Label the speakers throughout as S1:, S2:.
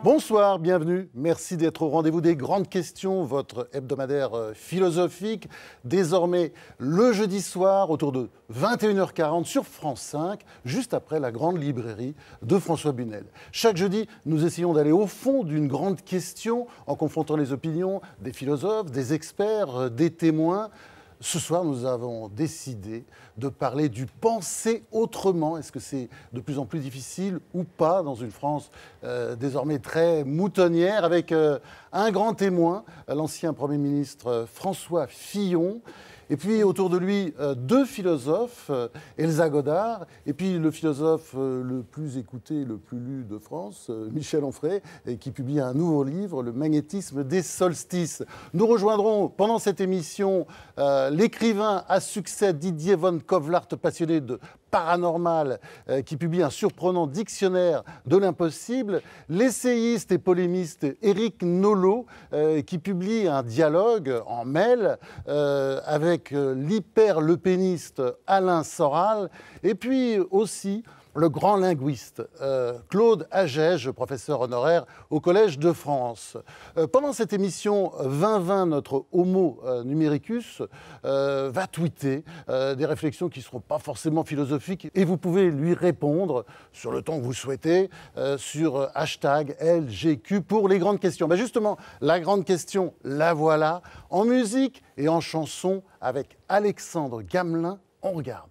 S1: Bonsoir, bienvenue. Merci d'être au rendez-vous des grandes questions, votre hebdomadaire philosophique. Désormais, le jeudi soir, autour de 21h40 sur France 5, juste après la grande librairie de François Bunel. Chaque jeudi, nous essayons d'aller au fond d'une grande question en confrontant les opinions des philosophes, des experts, des témoins. Ce soir, nous avons décidé de parler du penser autrement. Est-ce que c'est de plus en plus difficile ou pas dans une France désormais très moutonnière, avec un grand témoin, l'ancien Premier ministre François Fillon, et puis autour de lui deux philosophes, Elsa Godard, et puis le philosophe le plus écouté, le plus lu de France, Michel Onfray, qui publie un nouveau livre, Le magnétisme des solstices. Nous rejoindrons pendant cette émission l'écrivain à succès Didier von Kovlart, passionné de paranormal, qui publie un surprenant dictionnaire de l'impossible, l'essayiste et polémiste Éric Nolot, qui publie un dialogue en mail avec l'hyper-lepéniste Alain Soral, et puis aussi le grand linguiste Claude Agege, professeur honoraire au Collège de France. Pendant cette émission 2020, notre Homo numericus va tweeter des réflexions qui ne seront pas forcément philosophiques, et vous pouvez lui répondre sur le temps que vous souhaitez sur hashtag LGQ pour les grandes questions. Ben justement, la grande question, la voilà, en musique et en chanson avec Alexandre Gamelin. On regarde.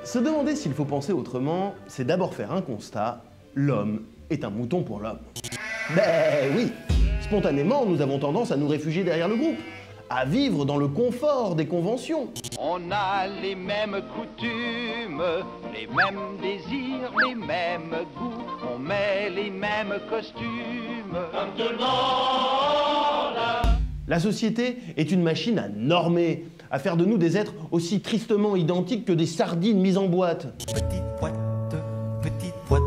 S2: Se demander s'il faut penser autrement, c'est d'abord faire un constat. L'homme est un mouton pour l'homme. Ben oui, spontanément, nous avons tendance à nous réfugier derrière le groupe, à vivre dans le confort des conventions.
S3: On a les mêmes coutumes, les mêmes désirs, les mêmes goûts. On met les mêmes costumes. Comme tout le monde.
S2: La société est une machine à normer, à faire de nous des êtres aussi tristement identiques que des sardines mises en boîte.
S4: Petite boîte,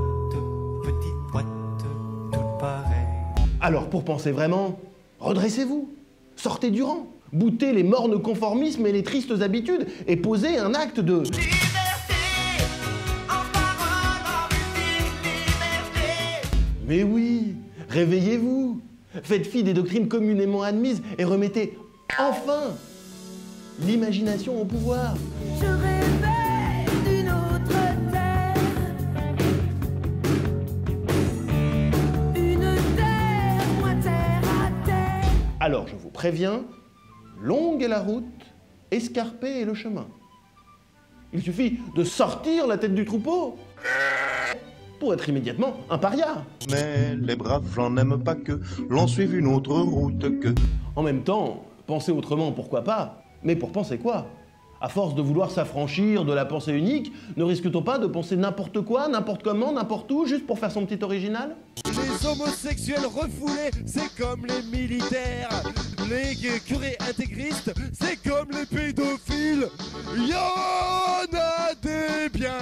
S4: toutes pareilles.
S2: Alors pour penser vraiment, redressez-vous, sortez du rang, boutez les mornes conformismes et les tristes habitudes et posez un acte de...
S4: Liberté, en parole, en musique, liberté.
S2: Mais oui, réveillez-vous, faites fi des doctrines communément admises et remettez enfin l'imagination au pouvoir.
S5: Je rêvais d'une autre terre, une terre, moins terre à terre.
S2: Alors je vous préviens, longue est la route, escarpé est le chemin. Il suffit de sortir la tête du troupeau pour être immédiatement un paria.
S6: Mais les braves gens n'aiment pas que l'on suive une autre route que...
S2: En même temps, penser autrement, pourquoi pas? Mais pour penser quoi? À force de vouloir s'affranchir de la pensée unique, ne risque-t-on pas de penser n'importe quoi, n'importe comment, n'importe où, juste pour faire son petit original?
S7: Les homosexuels refoulés, c'est comme les militaires. Les curés intégristes, c'est comme les pédophiles. Y'en a des biens.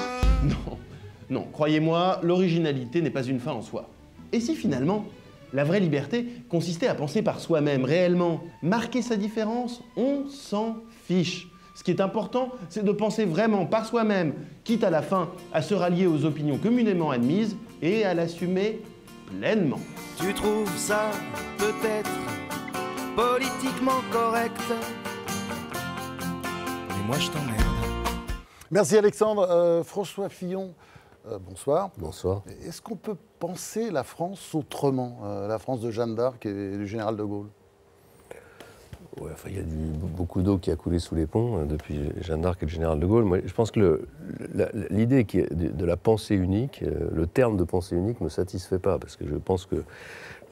S2: Non, croyez-moi, l'originalité n'est pas une fin en soi. Et si finalement, la vraie liberté consistait à penser par soi-même, réellement, marquer sa différence, on s'en fiche. Ce qui est important, c'est de penser vraiment par soi-même, quitte à la fin à se rallier aux opinions communément admises et à l'assumer pleinement.
S4: Tu trouves ça peut-être politiquement correct, mais moi je t'emmerde.
S1: Merci Alexandre. François Fillon, bonsoir.
S8: Bonsoir.
S1: Est-ce qu'on peut penser la France autrement, la France de Jeanne d'Arc et du général de Gaulle?
S8: Ouais, enfin, il y a beaucoup d'eau qui a coulé sous les ponts depuis Jeanne d'Arc et le général de Gaulle. Moi, je pense que l'idée de la pensée unique, le terme de pensée unique ne me satisfait pas, parce que je pense que le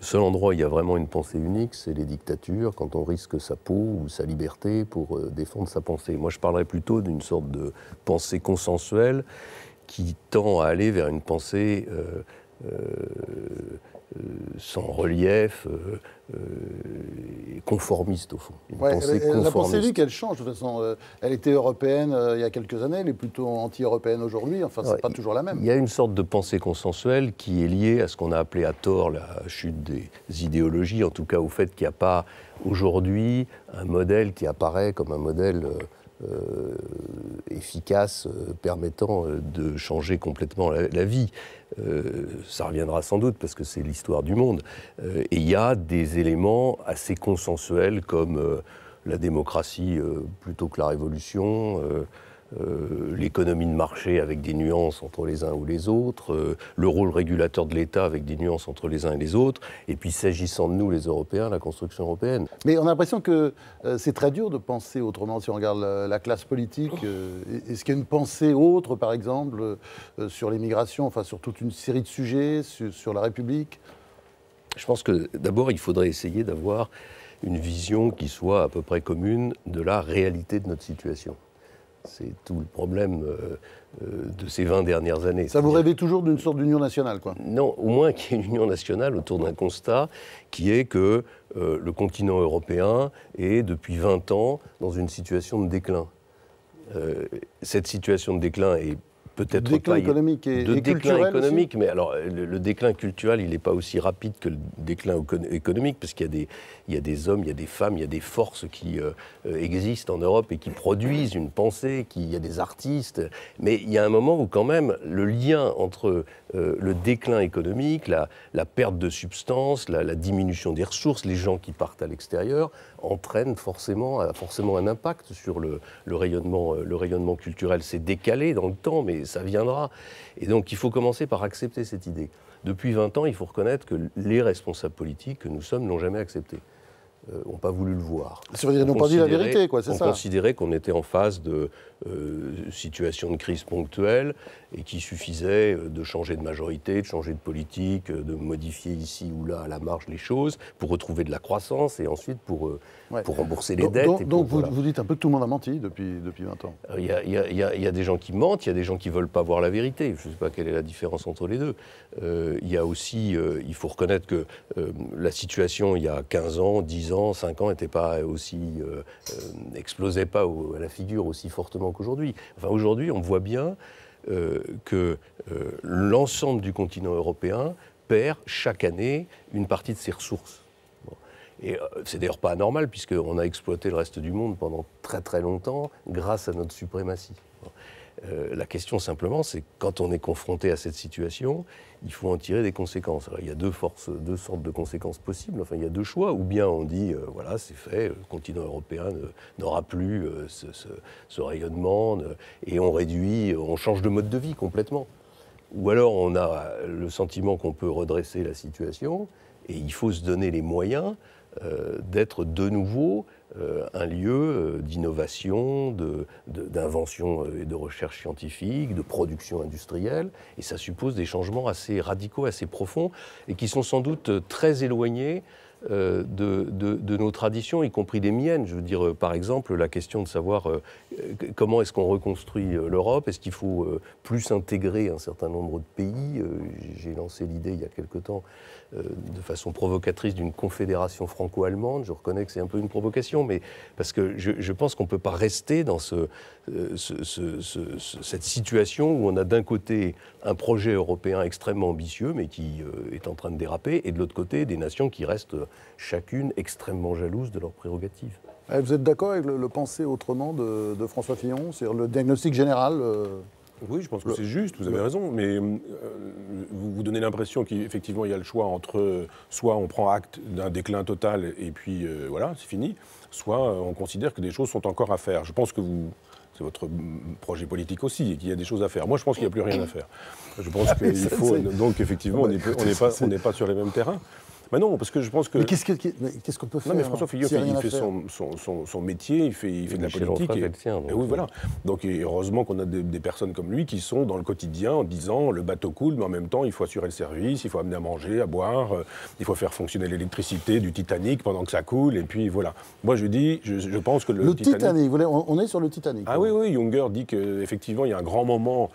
S8: seul endroit où il y a vraiment une pensée unique, c'est les dictatures, quand on risque sa peau ou sa liberté pour défendre sa pensée. Moi, je parlerais plutôt d'une sorte de pensée consensuelle qui tend à aller vers une pensée sans relief, conformiste au fond.
S1: La pensée unique, elle change de toute façon. Elle était européenne il y a quelques années, elle est plutôt anti-européenne aujourd'hui. Enfin, c'est pas toujours la même.
S8: Il y a une sorte de pensée consensuelle qui est liée à ce qu'on a appelé à tort la chute des idéologies, en tout cas au fait qu'il n'y a pas aujourd'hui un modèle qui apparaît comme un modèle efficace permettant de changer complètement la vie. Ça reviendra sans doute parce que c'est l'histoire du monde. Et il y a des éléments assez consensuels comme la démocratie plutôt que la révolution, l'économie de marché avec des nuances entre les uns ou les autres, le rôle régulateur de l'État avec des nuances entre les uns et les autres, et puis s'agissant de nous les Européens, la construction européenne.
S1: Mais on a l'impression que c'est très dur de penser autrement si on regarde la classe politique. Est-ce qu'il y a une pensée autre, par exemple, sur l'immigration, enfin sur toute une série de sujets, sur la République?
S8: Je pense que d'abord il faudrait essayer d'avoir une vision qui soit à peu près commune de la réalité de notre situation. C'est tout le problème de ces 20 dernières années.
S1: Ça vous rêvez toujours d'une sorte d'union nationale, quoi?
S8: Non, au moins qu'il y ait une union nationale autour d'un constat qui est que le continent européen est depuis 20 ans dans une situation de déclin. Cette situation de déclin est peut-être
S1: déclin
S8: pas
S1: économique et
S8: déclin
S1: culturel
S8: économique, mais alors le déclin culturel, il n'est pas aussi rapide que le déclin économique, parce qu'il y a des hommes, il y a des femmes, il y a des forces qui existent en Europe et qui produisent une pensée, il y a des artistes, mais il y a un moment où quand même le lien entre le déclin économique, la perte de substance, la diminution des ressources, les gens qui partent à l'extérieur, entraîne forcément un impact sur le rayonnement culturel. C'est décalé dans le temps, mais ça viendra. Et donc il faut commencer par accepter cette idée. Depuis 20 ans, il faut reconnaître que les responsables politiques que nous sommes n'ont jamais accepté. N'ont pas voulu le voir.
S1: Ça veut dire qu'ils n'ont pas dit la vérité, quoi, c'est ça.
S8: On considérait qu'on était en phase de situation de crise ponctuelle et qu'il suffisait de changer de majorité, de changer de politique, de modifier ici ou là à la marge les choses pour retrouver de la croissance et ensuite pour rembourser les dettes.
S1: Donc vous dites un peu que tout le monde a menti depuis 20 ans.
S8: Il y a des gens qui mentent, il y a des gens qui ne veulent pas voir la vérité. Je ne sais pas quelle est la différence entre les deux. Il y a aussi, il faut reconnaître que la situation il y a 15 ans, 10 ans, 5 ans n'était pas aussi, explosait pas à la figure aussi fortement qu'aujourd'hui. Enfin, aujourd'hui, on voit bien que l'ensemble du continent européen perd chaque année une partie de ses ressources. Bon. Et c'est d'ailleurs pas anormal, puisqu'on a exploité le reste du monde pendant très très longtemps grâce à notre suprématie. Bon. La question simplement, c'est quand on est confronté à cette situation, il faut en tirer des conséquences. Alors, il y a deux sortes de conséquences possibles. Enfin, il y a deux choix. Ou bien on dit, voilà, c'est fait, le continent européen n'aura plus ce rayonnement, et on réduit, on change de mode de vie complètement. Ou alors on a le sentiment qu'on peut redresser la situation, et il faut se donner les moyens d'être de nouveau un lieu d'innovation, d'invention et de recherche scientifique, de production industrielle. Et ça suppose des changements assez radicaux, assez profonds, et qui sont sans doute très éloignés de nos traditions, y compris des miennes. Je veux dire, par exemple, la question de savoir comment est-ce qu'on reconstruit l'Europe, est-ce qu'il faut plus intégrer un certain nombre de pays. J'ai lancé l'idée il y a quelque temps, de façon provocatrice, d'une confédération franco-allemande. Je reconnais que c'est un peu une provocation, mais parce que je pense qu'on ne peut pas rester dans cette situation où on a d'un côté un projet européen extrêmement ambitieux, mais qui est en train de déraper, et de l'autre côté des nations qui restent chacune extrêmement jalouses de leurs prérogatives.
S1: Vous êtes d'accord avec le penser autrement de François Fillon, c'est-à-dire le diagnostic général
S9: Oui, je pense que c'est juste, vous avez raison, mais vous donnez l'impression qu'effectivement il y a le choix entre soit on prend acte d'un déclin total et puis voilà, c'est fini, soit on considère que des choses sont encore à faire. Je pense que c'est votre projet politique aussi et qu'il y a des choses à faire. Moi, je pense qu'il n'y a plus rien à faire. Je pense qu'il faut... Donc effectivement, on n'est pas sur les mêmes terrains. Mais non, parce que je pense que...
S1: Mais qu'est-ce qu'on peut faire?
S9: Non, mais François Fillon, il fait son métier, il fait de la politique. Et oui, voilà. Donc heureusement qu'on a des personnes comme lui qui sont dans le quotidien en disant le bateau coule, mais en même temps, il faut assurer le service, il faut amener à manger, à boire, il faut faire fonctionner l'électricité du Titanic pendant que ça coule, et puis voilà. Moi, je dis, je pense que
S1: le Titanic, on est sur le Titanic.
S9: Ah oui, Junger dit qu'effectivement, il y a un grand moment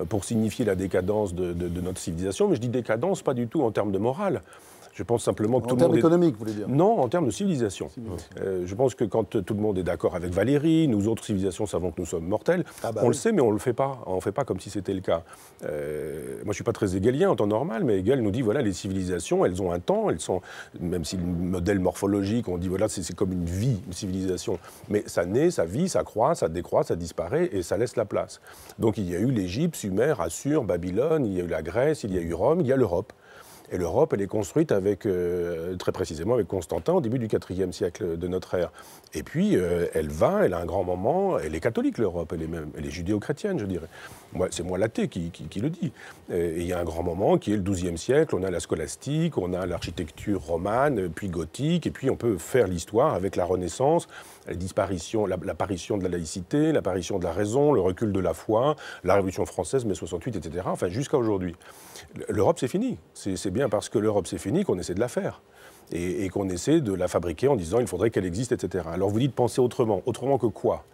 S9: pour signifier la décadence de notre civilisation, mais je dis décadence pas du tout en termes de morale. Je pense simplement que
S1: En
S9: tout le
S1: termes
S9: monde
S1: économiques, vous voulez dire?
S9: Non, en termes de civilisation. Je pense que quand tout le monde est d'accord avec Valéry, nous autres civilisations savons que nous sommes mortels. On le sait, mais on ne le fait pas. On ne fait pas comme si c'était le cas. Moi, je ne suis pas très hegelien en temps normal, mais Hegel nous dit, voilà, les civilisations, elles ont un temps, elles sont, même si le modèle morphologique, on dit, voilà, c'est comme une vie, une civilisation. Mais ça naît, ça vit, ça croît, ça décroît, ça disparaît, et ça laisse la place. Donc il y a eu l'Égypte, Sumer, Assur, Babylone, il y a eu la Grèce, il y a eu Rome, il y a l'Europe. Et l'Europe, elle est construite avec, très précisément avec Constantin au début du IVe siècle de notre ère. Et puis, elle a un grand moment, elle est catholique l'Europe, elle est judéo-chrétienne, je dirais. C'est moi l'athée qui le dit. Et il y a un grand moment qui est le XIIe siècle, on a la scolastique, on a l'architecture romane, puis gothique, et puis on peut faire l'histoire avec la Renaissance, l'apparition de la laïcité, l'apparition de la raison, le recul de la foi, la Révolution française, mai 68, etc., enfin jusqu'à aujourd'hui. L'Europe, c'est fini. C'est bien parce que l'Europe, c'est fini qu'on essaie de la faire. Et qu'on essaie de la fabriquer en disant il faudrait qu'elle existe, etc. Alors vous dites penser autrement. Autrement que quoi?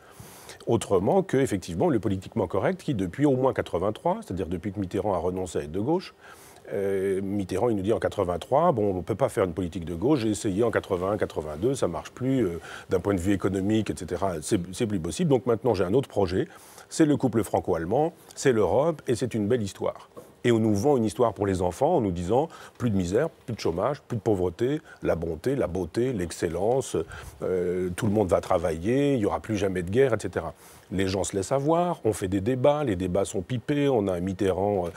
S9: Autrement que, effectivement, le politiquement correct qui, depuis au moins 83, c'est-à-dire depuis que Mitterrand a renoncé à être de gauche, Mitterrand, il nous dit en 83, bon, on ne peut pas faire une politique de gauche, j'ai essayé en 81, 82, ça ne marche plus, d'un point de vue économique, etc., c'est plus possible. Donc maintenant, j'ai un autre projet, c'est le couple franco-allemand, c'est l'Europe, et c'est une belle histoire. Et on nous vend une histoire pour les enfants en nous disant plus de misère, plus de chômage, plus de pauvreté, la bonté, la beauté, l'excellence, tout le monde va travailler, il n'y aura plus jamais de guerre, etc. Les gens se laissent avoir, on fait des débats, les débats sont pipés, on a un Mitterrand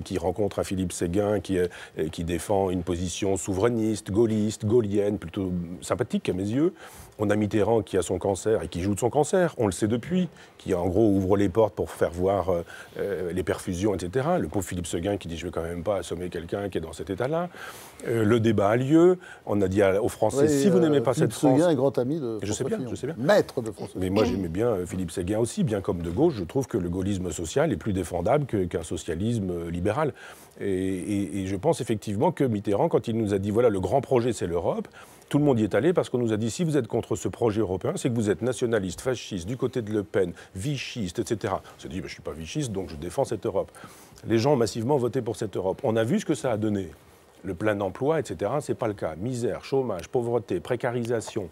S9: qui rencontre un Philippe Séguin qui défend une position souverainiste, gaulliste, gaullienne, plutôt sympathique à mes yeux. On a Mitterrand qui a son cancer et qui joue de son cancer, on le sait depuis, qui en gros ouvre les portes pour faire voir les perfusions, etc. Le pauvre Philippe Séguin qui dit je ne vais quand même pas assommer quelqu'un qui est dans cet état-là. Le débat a lieu, on a dit aux Français si vous n'aimez pas cette France...
S1: Philippe Séguin est grand ami de François Fillon.
S9: Je sais bien.
S1: Maître de François Fillon.
S9: Mais moi j'aimais bien Philippe Séguin aussi, bien comme de gauche, je trouve que le gaullisme social est plus défendable qu'un socialisme libéral. Et je pense effectivement que Mitterrand, quand il nous a dit voilà le grand projet c'est l'Europe, tout le monde y est allé parce qu'on nous a dit si vous êtes contre ce projet européen, c'est que vous êtes nationaliste, fasciste, du côté de Le Pen, vichiste, etc. On s'est dit je ne suis pas vichiste donc je défends cette Europe. Les gens ont massivement voté pour cette Europe. On a vu ce que ça a donné. Le plein emploi, etc., ce n'est pas le cas. Misère, chômage, pauvreté, précarisation,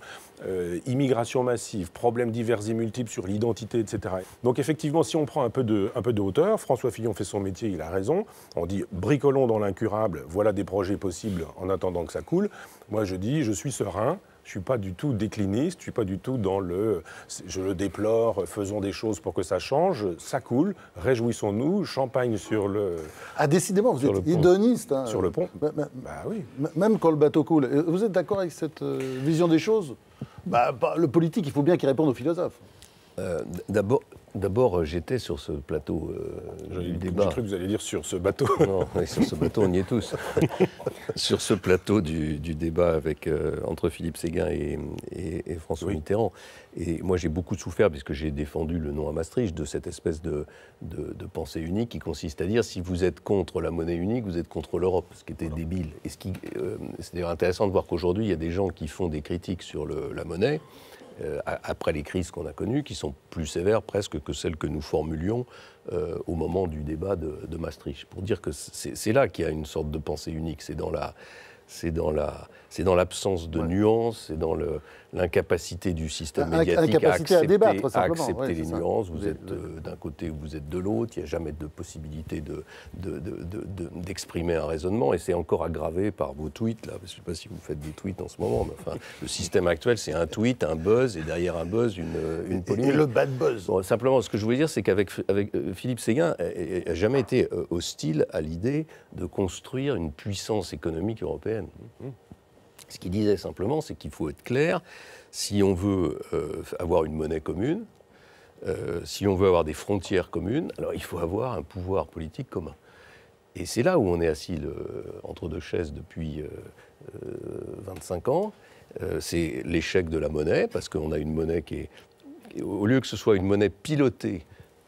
S9: immigration massive, problèmes divers et multiples sur l'identité, etc. Donc effectivement, si on prend un peu de hauteur, François Fillon fait son métier, il a raison. On dit bricolons dans l'incurable, voilà des projets possibles en attendant que ça coule. Moi je dis, je suis serein. Je ne suis pas du tout décliniste, je ne suis pas du tout dans je le déplore, faisons des choses pour que ça change, ça coule, réjouissons-nous, champagne sur le...
S1: Ah, décidément, vous êtes hédoniste. Hein.
S9: Sur le pont.
S1: Bah
S9: oui.
S1: Même quand le bateau coule. Vous êtes d'accord avec cette vision des choses? Le politique, il faut bien qu'il réponde aux philosophes.
S8: D'abord, j'étais sur ce plateau du débat.
S9: J'ai cru que vous alliez dire sur ce bateau.
S8: Non, oui, sur ce bateau, on y est tous. Sur ce plateau du débat entre Philippe Séguin et François Mitterrand. Et moi, j'ai beaucoup souffert, puisque j'ai défendu le non à Maastricht, de cette espèce de pensée unique qui consiste à dire si vous êtes contre la monnaie unique, vous êtes contre l'Europe, ce qui était débile. Et c'est d'ailleurs intéressant de voir qu'aujourd'hui, il y a des gens qui font des critiques sur la monnaie, après les crises qu'on a connues, qui sont plus sévères presque que celles que nous formulions au moment du débat de Maastricht. Pour dire que c'est là qu'il y a une sorte de pensée unique, c'est dans l'absence de nuances, c'est dans l'incapacité du système médiatique à accepter les nuances. Vous êtes d'un côté ou vous êtes de l'autre, il n'y a jamais de possibilité d'exprimer un raisonnement, et c'est encore aggravé par vos tweets, là. Je ne sais pas si vous faites des tweets en ce moment, mais enfin, le système actuel, c'est un tweet, un buzz, et derrière un buzz, une polémique.
S1: Et le bad buzz.
S8: Bon, simplement, ce que je voulais dire, c'est qu'avec Philippe Séguin, n'a jamais été hostile à l'idée de construire une puissance économique européenne. Ce qu'il disait simplement, c'est qu'il faut être clair, si on veut avoir une monnaie commune, si on veut avoir des frontières communes, alors il faut avoir un pouvoir politique commun. Et c'est là où on est assis entre deux chaises depuis 25 ans. C'est l'échec de la monnaie, parce qu'on a une monnaie qui est... Au lieu que ce soit une monnaie pilotée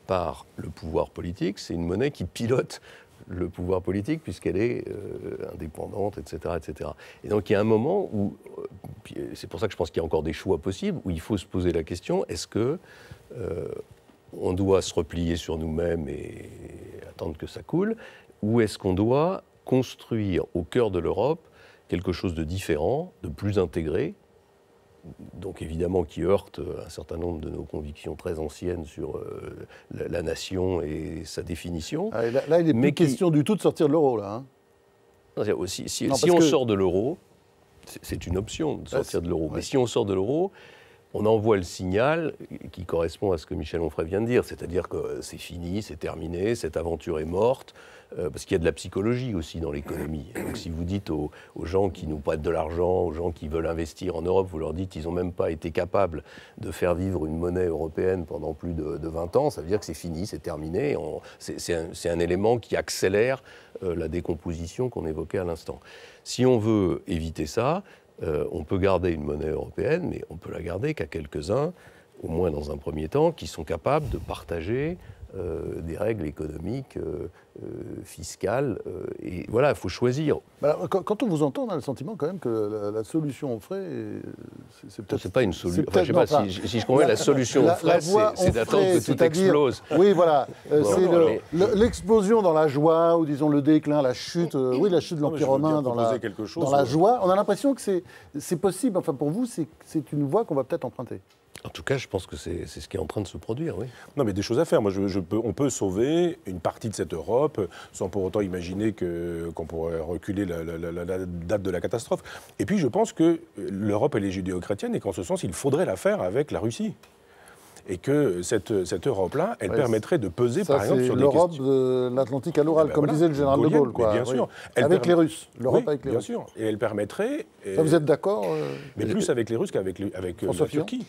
S8: par le pouvoir politique, c'est une monnaie qui pilote le pouvoir politique, puisqu'elle est indépendante, etc., etc. Et donc il y a un moment où, c'est pour ça que je pense qu'il y a encore des choix possibles, où il faut se poser la question, est-ce que on doit se replier sur nous-mêmes et attendre que ça coule, ou est-ce qu'on doit construire au cœur de l'Europe quelque chose de différent, de plus intégré, donc évidemment qui heurte un certain nombre de nos convictions très anciennes sur la nation et sa définition.
S1: Ah, et là, il n'est plus question du tout de sortir de l'euro, là. Hein.
S8: Si on sort de l'euro, c'est une option de sortir de l'euro, mais si on sort de l'euro, on envoie le signal qui correspond à ce que Michel Onfray vient de dire, c'est-à-dire que c'est fini, c'est terminé, cette aventure est morte, parce qu'il y a de la psychologie aussi dans l'économie. Donc si vous dites aux gens qui nous prêtent de l'argent, aux gens qui veulent investir en Europe, vous leur dites qu'ils n'ont même pas été capables de faire vivre une monnaie européenne pendant plus de 20 ans, ça veut dire que c'est fini, c'est terminé. C'est un élément qui accélère la décomposition qu'on évoquait à l'instant. Si on veut éviter ça, on peut garder une monnaie européenne, mais on peut la garder qu'à quelques-uns, au moins dans un premier temps, qui sont capables de partager des règles économiques, fiscales. Et voilà, il faut choisir.
S1: Alors, quand on vous entend, on a le sentiment quand même que la solution Onfray, c'est peut-être...
S8: C'est pas une solution. Enfin, je sais pas, si je comprends la solution Onfray, c'est d'attendre que tout explose.
S1: Oui, voilà. C'est l'explosion dans la joie, ou disons le déclin, la chute, la chute de l'Empire romain dans la joie. On a l'impression que c'est possible. Enfin, pour vous, c'est une voie qu'on va peut-être emprunter.
S8: En tout cas, je pense que c'est ce qui est en train de se produire, oui.
S9: Non, mais des choses à faire. Moi, on peut sauver une partie de cette Europe sans pour autant imaginer qu'on pourrait reculer la date de la catastrophe. Et puis, je pense que l'Europe, elle est judéo-chrétienne et qu'en ce sens, il faudrait la faire avec la Russie. Et que cette Europe-là, elle permettrait de peser, par exemple, sur les questions...
S1: l'Europe de l'Atlantique à l'oral, comme disait le général de Gaulle. Quoi.
S9: Bien sûr.
S1: Avec les Russes. L'Europe avec les
S9: bien
S1: Russes.
S9: sûr. Et elle permettrait...
S1: Ça, vous êtes d'accord
S9: Mais plus avec les Russes qu'avec la Turquie.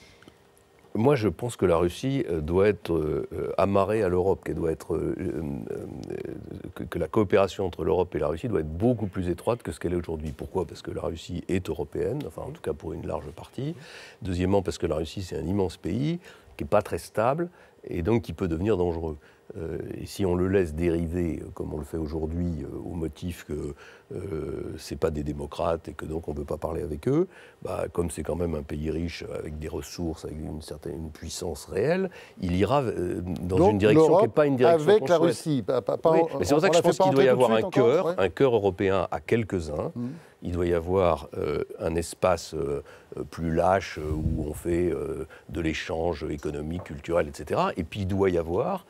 S8: Moi, je pense que la Russie doit être amarrée à l'Europe, qu'elle doit être, que la coopération entre l'Europe et la Russie doit être beaucoup plus étroite que ce qu'elle est aujourd'hui. Pourquoi ? Parce que la Russie est européenne, enfin en tout cas pour une large partie. Deuxièmement, parce que la Russie, c'est un immense pays qui n'est pas très stable et donc qui peut devenir dangereux. Et si on le laisse dériver, comme on le fait aujourd'hui, au motif que c'est pas des démocrates et que donc on ne peut pas parler avec eux, comme c'est quand même un pays riche avec des ressources, avec une puissance réelle, il ira dans
S1: donc,
S8: une direction qui n'est pas une direction
S1: avec
S8: qu'on
S1: la
S8: souhaite.
S1: Russie.
S8: Oui, mais c'est pour ça que je pense qu'il doit y avoir un cœur européen à quelques-uns. Il doit y avoir un espace plus lâche où on fait de l'échange économique, culturel, etc. Et puis il doit y avoir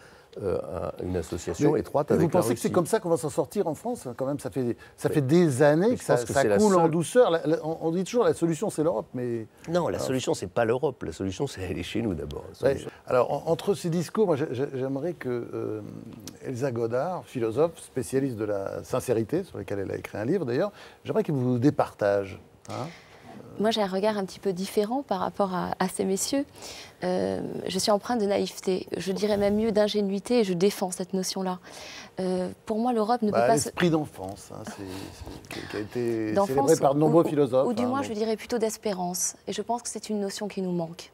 S8: une association étroite avec la Russie.
S1: Vous pensez que c'est comme ça qu'on va s'en sortir en France ? Quand même, ça fait des années que ça coule en douceur. On dit toujours la solution, c'est l'Europe, mais...
S8: Non, la solution, c'est pas l'Europe. La solution, c'est aller chez nous d'abord.
S1: Alors, entre ces discours, moi, j'aimerais que Elsa Godard, philosophe, spécialiste de la sincérité, sur laquelle elle a écrit un livre d'ailleurs, j'aimerais qu'elle vous départage.
S10: Moi, j'ai un regard un petit peu différent par rapport à ces messieurs. Je suis empreinte de naïveté, je dirais même mieux d'ingénuité, et je défends cette notion-là. Pour moi, l'Europe ne peut pas...
S1: L'esprit d'enfance, qui a été célébré par de nombreux philosophes.
S10: Ou du moins, je dirais plutôt d'espérance. Et je pense que c'est une notion qui nous manque,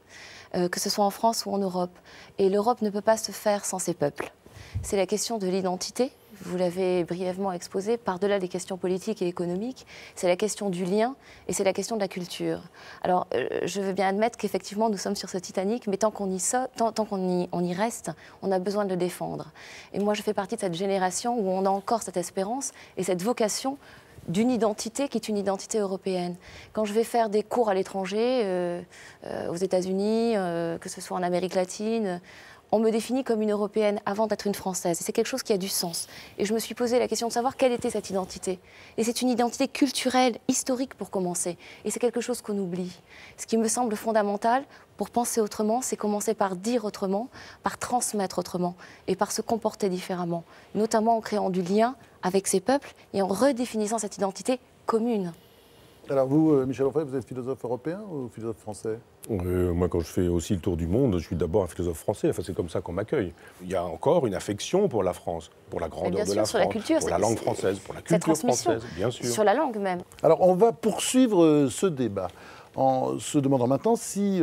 S10: que ce soit en France ou en Europe. Et l'Europe ne peut pas se faire sans ses peuples. C'est la question de l'identité. Vous l'avez brièvement exposé, par-delà les questions politiques et économiques, c'est la question du lien et c'est la question de la culture. Alors, je veux bien admettre qu'effectivement, nous sommes sur ce Titanic, mais tant qu'on y reste, on a besoin de le défendre. Et moi, je fais partie de cette génération où on a encore cette espérance et cette vocation d'une identité qui est une identité européenne. Quand je vais faire des cours à l'étranger, aux États-Unis, que ce soit en Amérique latine, on me définit comme une Européenne avant d'être une Française. Et c'est quelque chose qui a du sens. Et je me suis posé la question de savoir quelle était cette identité. Et c'est une identité culturelle, historique pour commencer. Et c'est quelque chose qu'on oublie. Ce qui me semble fondamental pour penser autrement, c'est commencer par dire autrement, par transmettre autrement et par se comporter différemment. Notamment en créant du lien avec ces peuples et en redéfinissant cette identité commune.
S1: Alors vous, Michel Onfray, vous êtes philosophe européen ou philosophe français ?
S9: Moi, quand je fais aussi le tour du monde, je suis d'abord un philosophe français. Enfin, c'est comme ça qu'on m'accueille. Il y a encore une affection pour la France, pour la grandeur de la France, pour la langue française, pour la culture française, bien sûr.
S10: Sur la langue même.
S1: Alors, on va poursuivre ce débat en se demandant maintenant si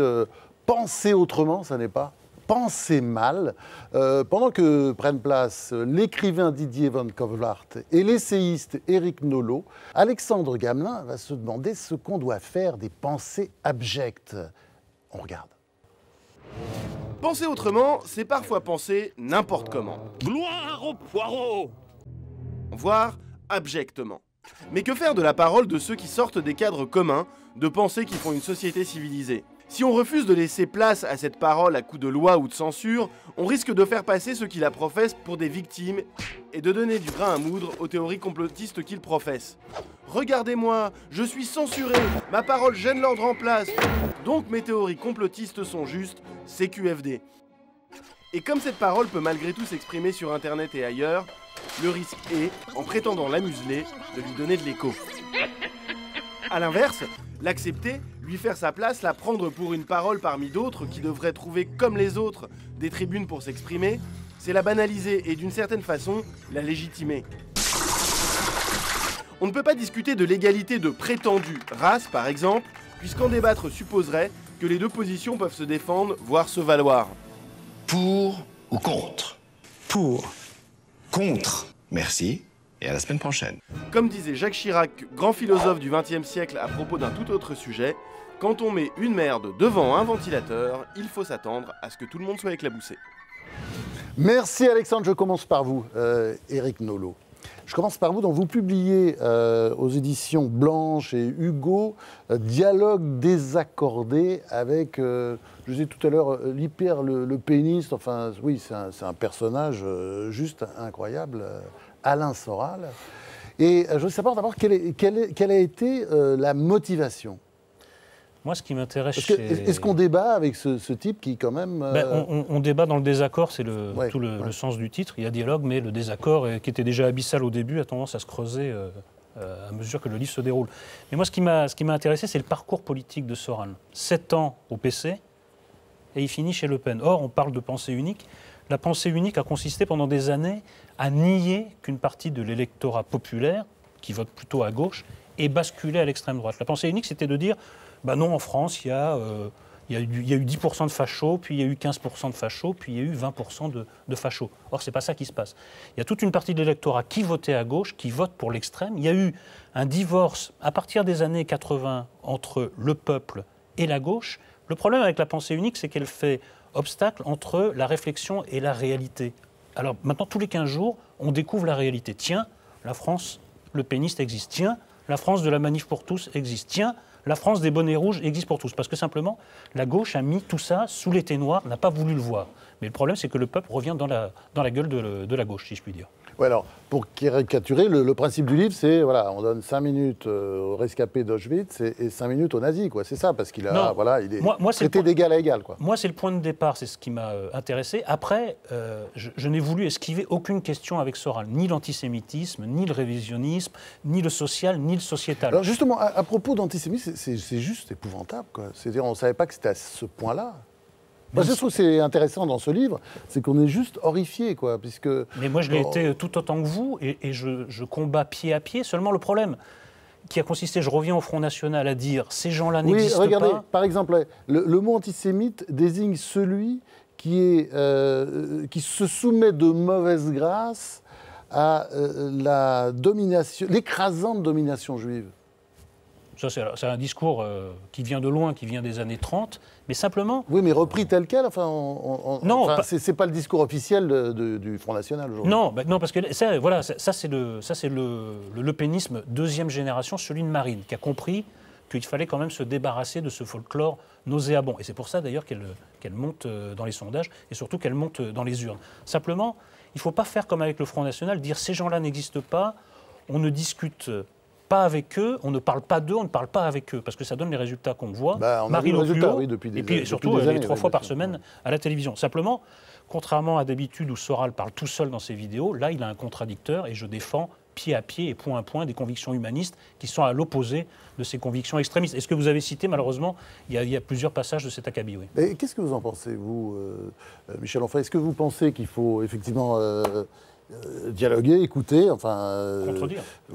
S1: penser autrement, ça n'est pas penser mal. Pendant que prennent place l'écrivain Didier Van Kovlart et l'essayiste Éric Nolot, Alexandre Gamelin va se demander ce qu'on doit faire des pensées abjectes. On regarde.
S11: Penser autrement, c'est parfois penser n'importe comment.
S12: Gloire au poireau!
S11: Voire abjectement. Mais que faire de la parole de ceux qui sortent des cadres communs, de pensées qui font une société civilisée? Si on refuse de laisser place à cette parole à coups de loi ou de censure, on risque de faire passer ceux qui la professent pour des victimes et de donner du grain à moudre aux théories complotistes qu'ils professent. Regardez-moi, je suis censuré, ma parole gêne l'ordre en place, donc mes théories complotistes sont justes, CQFD. Et comme cette parole peut malgré tout s'exprimer sur internet et ailleurs, le risque est, en prétendant la museler, de lui donner de l'écho. A l'inverse, l'accepter, lui faire sa place, la prendre pour une parole parmi d'autres qui devraient trouver comme les autres des tribunes pour s'exprimer, c'est la banaliser et d'une certaine façon, la légitimer. On ne peut pas discuter de l'égalité de prétendue race, par exemple, puisqu'en débattre supposerait que les deux positions peuvent se défendre, voire se valoir.
S12: Pour ou contre? Pour. Contre. Merci. Et à la semaine prochaine.
S11: Comme disait Jacques Chirac, grand philosophe du XXe siècle à propos d'un tout autre sujet, quand on met une merde devant un ventilateur, il faut s'attendre à ce que tout le monde soit éclaboussé.
S1: Merci Alexandre, je commence par vous, Éric Nolot. Je commence par vous, donc vous publiez aux éditions Blanche et Hugo Dialogue désaccordé avec, je disais tout à l'heure, l'hyper le péniste, enfin oui, c'est un personnage juste incroyable, Alain Soral. Et je veux savoir d'abord quelle a été la motivation.
S13: Moi, ce qui m'intéresse,
S1: est-ce qu'on débat avec ce type qui, quand même...
S13: On débat dans le désaccord, c'est tout le sens du titre. Il y a dialogue, mais le désaccord, qui était déjà abyssal au début, a tendance à se creuser à mesure que le livre se déroule. Mais moi, ce qui m'a intéressé, c'est le parcours politique de Soral. 7 ans au PC, et il finit chez Le Pen. Or, on parle de pensée unique. La pensée unique a consisté pendant des années à nier qu'une partie de l'électorat populaire, qui vote plutôt à gauche, ait basculé à l'extrême droite. La pensée unique, c'était de dire... non, en France, il y a eu 10% de fachos, puis il y a eu 15% de fachos, puis il y a eu 20% de fachos. Or, ce n'est pas ça qui se passe. Il y a toute une partie de l'électorat qui votait à gauche, qui vote pour l'extrême. Il y a eu un divorce à partir des années 80 entre le peuple et la gauche. Le problème avec la pensée unique, c'est qu'elle fait obstacle entre la réflexion et la réalité. Alors maintenant, tous les 15 jours, on découvre la réalité. Tiens, la France, le péniste existe. Tiens, la France de la manif pour tous existe. Tiens, la France des bonnets rouges existe pour tous. Parce que simplement, la gauche a mis tout ça sous l'été noir, n'a pas voulu le voir. Mais le problème, c'est que le peuple revient dans la gueule de la gauche, si je puis dire.
S1: Ouais, alors, pour caricaturer, le principe du livre, c'est, voilà, on donne 5 minutes aux rescapés d'Auschwitz et 5 minutes aux nazis, quoi. C'est ça, parce qu'il a, il est traité d'égal à égal, quoi.
S13: Moi, c'est le point de départ, c'est ce qui m'a intéressé. Après, je n'ai voulu esquiver aucune question avec Soral, ni l'antisémitisme, ni le révisionnisme, ni le social, ni le sociétal.
S1: Alors justement, à propos d'antisémitisme, c'est juste épouvantable, quoi. C'est-à-dire, on ne savait pas que c'était à ce point-là. Moi, je trouve que c'est intéressant dans ce livre, c'est qu'on est juste horrifié, quoi, puisque...
S13: Mais moi, je l'ai été tout autant que vous, et je combats pied à pied. Seulement, le problème qui a consisté, je reviens au Front National, à dire ces gens-là n'existent pas...
S1: Oui, regardez, par exemple, le mot antisémite désigne celui qui se soumet de mauvaise grâce à l'écrasante domination juive.
S13: Ça, c'est un discours qui vient de loin, qui vient des années 30, mais simplement...
S1: Oui, mais repris tel quel, c'est pas le discours officiel du Front National aujourd'hui.
S13: Non, parce que ça c'est le pénisme deuxième génération, celui de Marine, qui a compris qu'il fallait quand même se débarrasser de ce folklore nauséabond. Et c'est pour ça d'ailleurs qu'elle monte dans les sondages, et surtout qu'elle monte dans les urnes. Simplement, il ne faut pas faire comme avec le Front National, dire ces gens-là n'existent pas, on ne discute pas avec eux, on ne parle pas d'eux, on ne parle pas avec eux, parce que ça donne les résultats qu'on voit.
S1: Marie Le Pen,
S13: et puis surtout les 3 fois par semaine à la télévision. Simplement, contrairement à d'habitude où Soral parle tout seul dans ses vidéos, là il a un contradicteur et je défends pied à pied et point à point des convictions humanistes qui sont à l'opposé de ces convictions extrémistes. Et ce que vous avez cité, malheureusement, il y a plusieurs passages de cet acabit. Oui.
S1: Et qu'est-ce que vous en pensez, vous, Michel Onfray? Est-ce que vous pensez qu'il faut effectivement... dialoguer, écouter,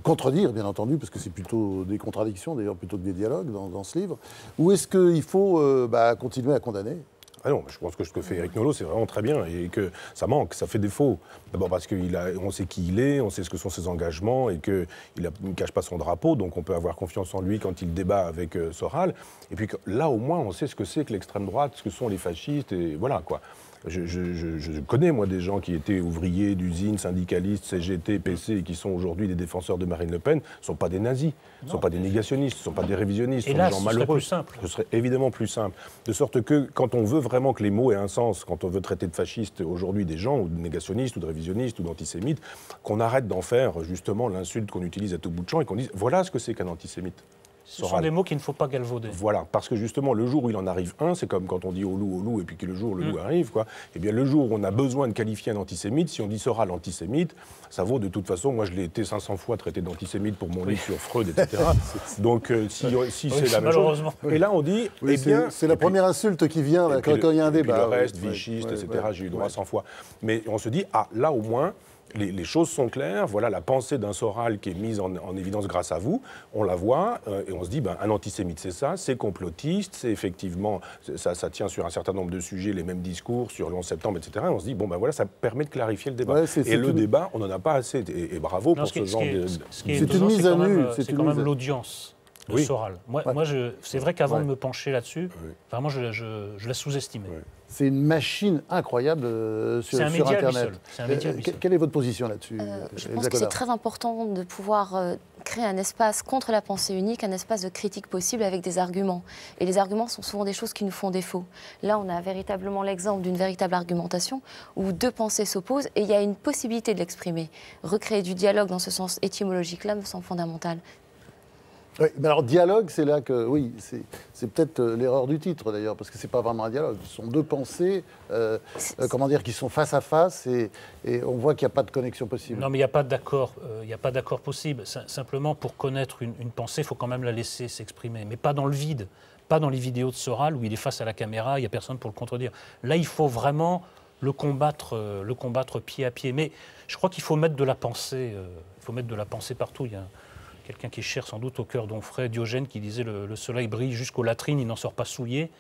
S1: contredire, bien entendu, parce que c'est plutôt des contradictions, d'ailleurs, plutôt que des dialogues dans ce livre. Ou est-ce qu'il faut continuer à condamner?
S9: Ah non, je pense que ce que fait Éric Nolot, c'est vraiment très bien et que ça manque, ça fait défaut. D'abord parce qu'on sait qui il est, on sait ce que sont ses engagements et qu'il ne cache pas son drapeau, donc on peut avoir confiance en lui quand il débat avec Soral. Et puis là, au moins, on sait ce que c'est que l'extrême droite, ce que sont les fascistes, et voilà, quoi. Je connais, moi, des gens qui étaient ouvriers d'usines, syndicalistes, CGT, PC, et qui sont aujourd'hui des défenseurs de Marine Le Pen, ne sont pas des nazis, ne sont pas des négationnistes, ne sont pas des révisionnistes, ce sont des gens malheureux. Ce serait évidemment plus simple. De sorte que, quand on veut vraiment que les mots aient un sens, quand on veut traiter de fascistes aujourd'hui des gens, ou de négationnistes, ou de révisionnistes, ou d'antisémites, qu'on arrête d'en faire, justement, l'insulte qu'on utilise à tout bout de champ, et qu'on dise, voilà ce que c'est qu'un antisémite.
S13: Ce sont des mots qu'il ne faut pas galvauder.
S9: Voilà, parce que justement, le jour où il en arrive un, c'est comme quand on dit au loup, et puis que le jour où le loup arrive, quoi. Eh bien, le jour où on a besoin de qualifier un antisémite, si on dit Soral antisémite, ça vaut de toute façon, moi je l'ai été 500 fois traité d'antisémite pour mon livre sur Freud, etc. Donc, si c'est la même chose. Et là, on dit, eh bien.
S1: C'est la première insulte qui vient là, quand il y a un débat.
S9: Le reste, vichiste, etc., j'ai eu droit 100 fois. Mais on se dit, ah, là au moins. Les choses sont claires, voilà la pensée d'un Soral qui est mise en évidence grâce à vous, on la voit, et on se dit, un antisémite c'est ça, c'est complotiste, c'est effectivement, ça tient sur un certain nombre de sujets, les mêmes discours sur le 11 septembre, etc. Et on se dit, voilà, ça permet de clarifier le débat. Et le débat, on n'en a pas assez, et bravo pour ce genre de...
S13: C'est une mise à nu. C'est quand même l'audience de Soral. Moi, c'est vrai qu'avant de me pencher là-dessus, vraiment, je la sous-estimais.
S1: C'est une machine incroyable sur Internet. Quelle est votre position là-dessus?
S10: Je pense que c'est très important de pouvoir créer un espace contre la pensée unique, un espace de critique possible avec des arguments. Et les arguments sont souvent des choses qui nous font défaut. Là, on a véritablement l'exemple d'une véritable argumentation où deux pensées s'opposent et il y a une possibilité de l'exprimer. Recréer du dialogue dans ce sens étymologique-là me semble fondamental.
S1: Oui, mais alors dialogue, c'est là que, oui, c'est peut-être l'erreur du titre d'ailleurs, parce que c'est pas vraiment un dialogue. Ce sont deux pensées, qui sont face à face, et on voit qu'il n'y a pas de connexion possible.
S13: Non, mais il n'y a pas d'accord, possible. Simplement, pour connaître une pensée, il faut quand même la laisser s'exprimer, mais pas dans le vide, pas dans les vidéos de Soral où il est face à la caméra, il n'y a personne pour le contredire. Là, il faut vraiment le combattre pied à pied. Mais je crois qu'il faut mettre de la pensée, partout. Il y a quelqu'un qui est cher sans doute au cœur d'Onfray, Diogène, qui disait le soleil brille jusqu'aux latrines, il n'en sort pas souillé.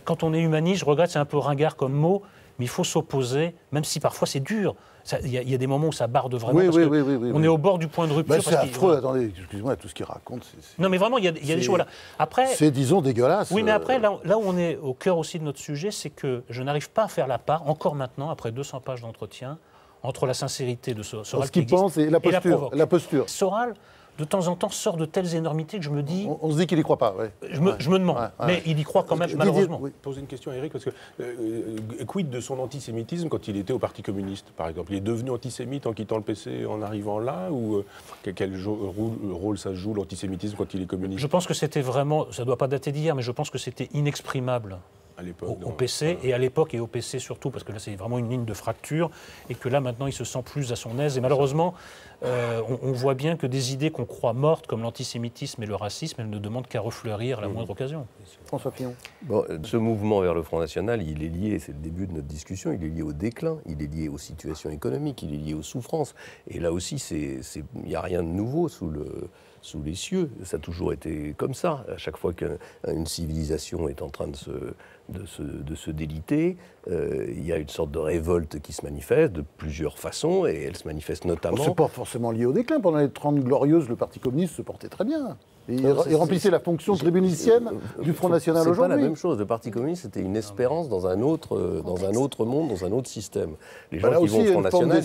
S13: Quand on est humaniste, je regrette, c'est un peu ringard comme mot, mais il faut s'opposer, même si parfois c'est dur. Il y a des moments où ça barde vraiment, on est au bord du point de rupture.
S1: C'est affreux, attendez, excusez-moi, tout ce qu'il raconte.
S13: Non, mais vraiment, il y a des choses là. Après,
S1: c'est, disons, dégueulasse.
S13: Oui, mais après, là où on est au cœur aussi de notre sujet, c'est que je n'arrive pas à faire la part, encore maintenant, après 200 pages d'entretien, entre la sincérité de Soral
S1: qui pense et la posture.
S13: Soral, de temps en temps, sort de telles énormités que je me dis...
S1: On se dit qu'il n'y croit pas, oui.
S13: Je me demande, mais il y croit quand même, malheureusement.
S9: Poser une question à Eric, parce que quid de son antisémitisme quand il était au Parti communiste, par exemple? Il est devenu antisémite en quittant le PC, en arrivant là, ou quel rôle ça joue, l'antisémitisme, quand il est communiste?
S13: Je pense que c'était vraiment, ça ne doit pas dater d'hier, mais je pense que c'était inexprimable. Au PC, et à l'époque, et au PC surtout, parce que là, c'est vraiment une ligne de fracture, et que là, maintenant, il se sent plus à son aise. Et malheureusement, on voit bien que des idées qu'on croit mortes, comme l'antisémitisme et le racisme, elles ne demandent qu'à refleurir à la moindre occasion.
S1: François Fillon.
S8: Ce mouvement vers le Front National, il est lié, c'est le début de notre discussion, il est lié au déclin, il est lié aux situations économiques, il est lié aux souffrances. Et là aussi, il n'y a rien de nouveau sous les cieux. Ça a toujours été comme ça. À chaque fois qu'une civilisation est en train de se déliter, il y a une sorte de révolte qui se manifeste de plusieurs façons, et elle se manifeste notamment...
S1: C'est pas forcément lié au déclin. Pendant les 30 Glorieuses, le Parti communiste se portait très bien. Il remplissait la fonction tribunicienne du Front National aujourd'hui.
S8: C'est pas la même chose. Le Parti communiste, c'était une espérance dans un autre monde, dans un autre système. Les gens qui vont au Front National,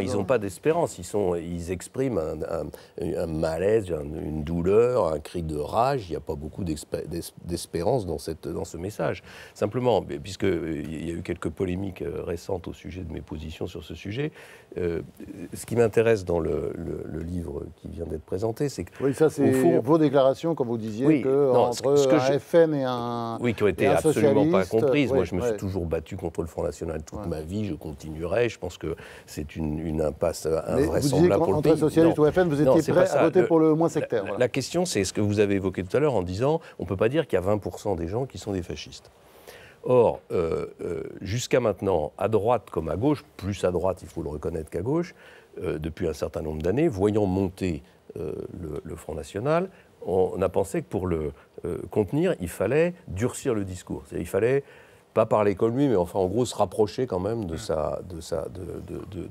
S8: ils n'ont pas d'espérance. Ils expriment un malaise, une douleur, un cri de rage. Il n'y a pas beaucoup d'espérance dans ce message. Simplement, puisqu'il y a eu quelques polémiques récentes au sujet de mes positions sur ce sujet, ce qui m'intéresse dans le livre qui vient d'être présenté, c'est que...
S1: Oui, ça c'est vos déclarations, comme vous disiez, entre un FN et un
S8: qui ont été absolument pas comprises. Moi, je me suis toujours battu contre le Front National toute ma vie, je continuerai. Je pense que c'est une impasse invraisemblable pour le pays.
S1: Entre socialiste ou FN, vous étiez prêt à voter pour le moins sectaire.
S8: La question, c'est ce que vous avez évoqué tout à l'heure en disant, on ne peut pas dire qu'il y a 20% des gens qui sont des fascistes. Or, jusqu'à maintenant, à droite comme à gauche, plus à droite, il faut le reconnaître qu'à gauche, depuis un certain nombre d'années, voyant monter le Front National, on a pensé que pour le contenir, il fallait durcir le discours. C'est-à-dire, il fallait pas parler comme lui, mais enfin, en gros, se rapprocher quand même de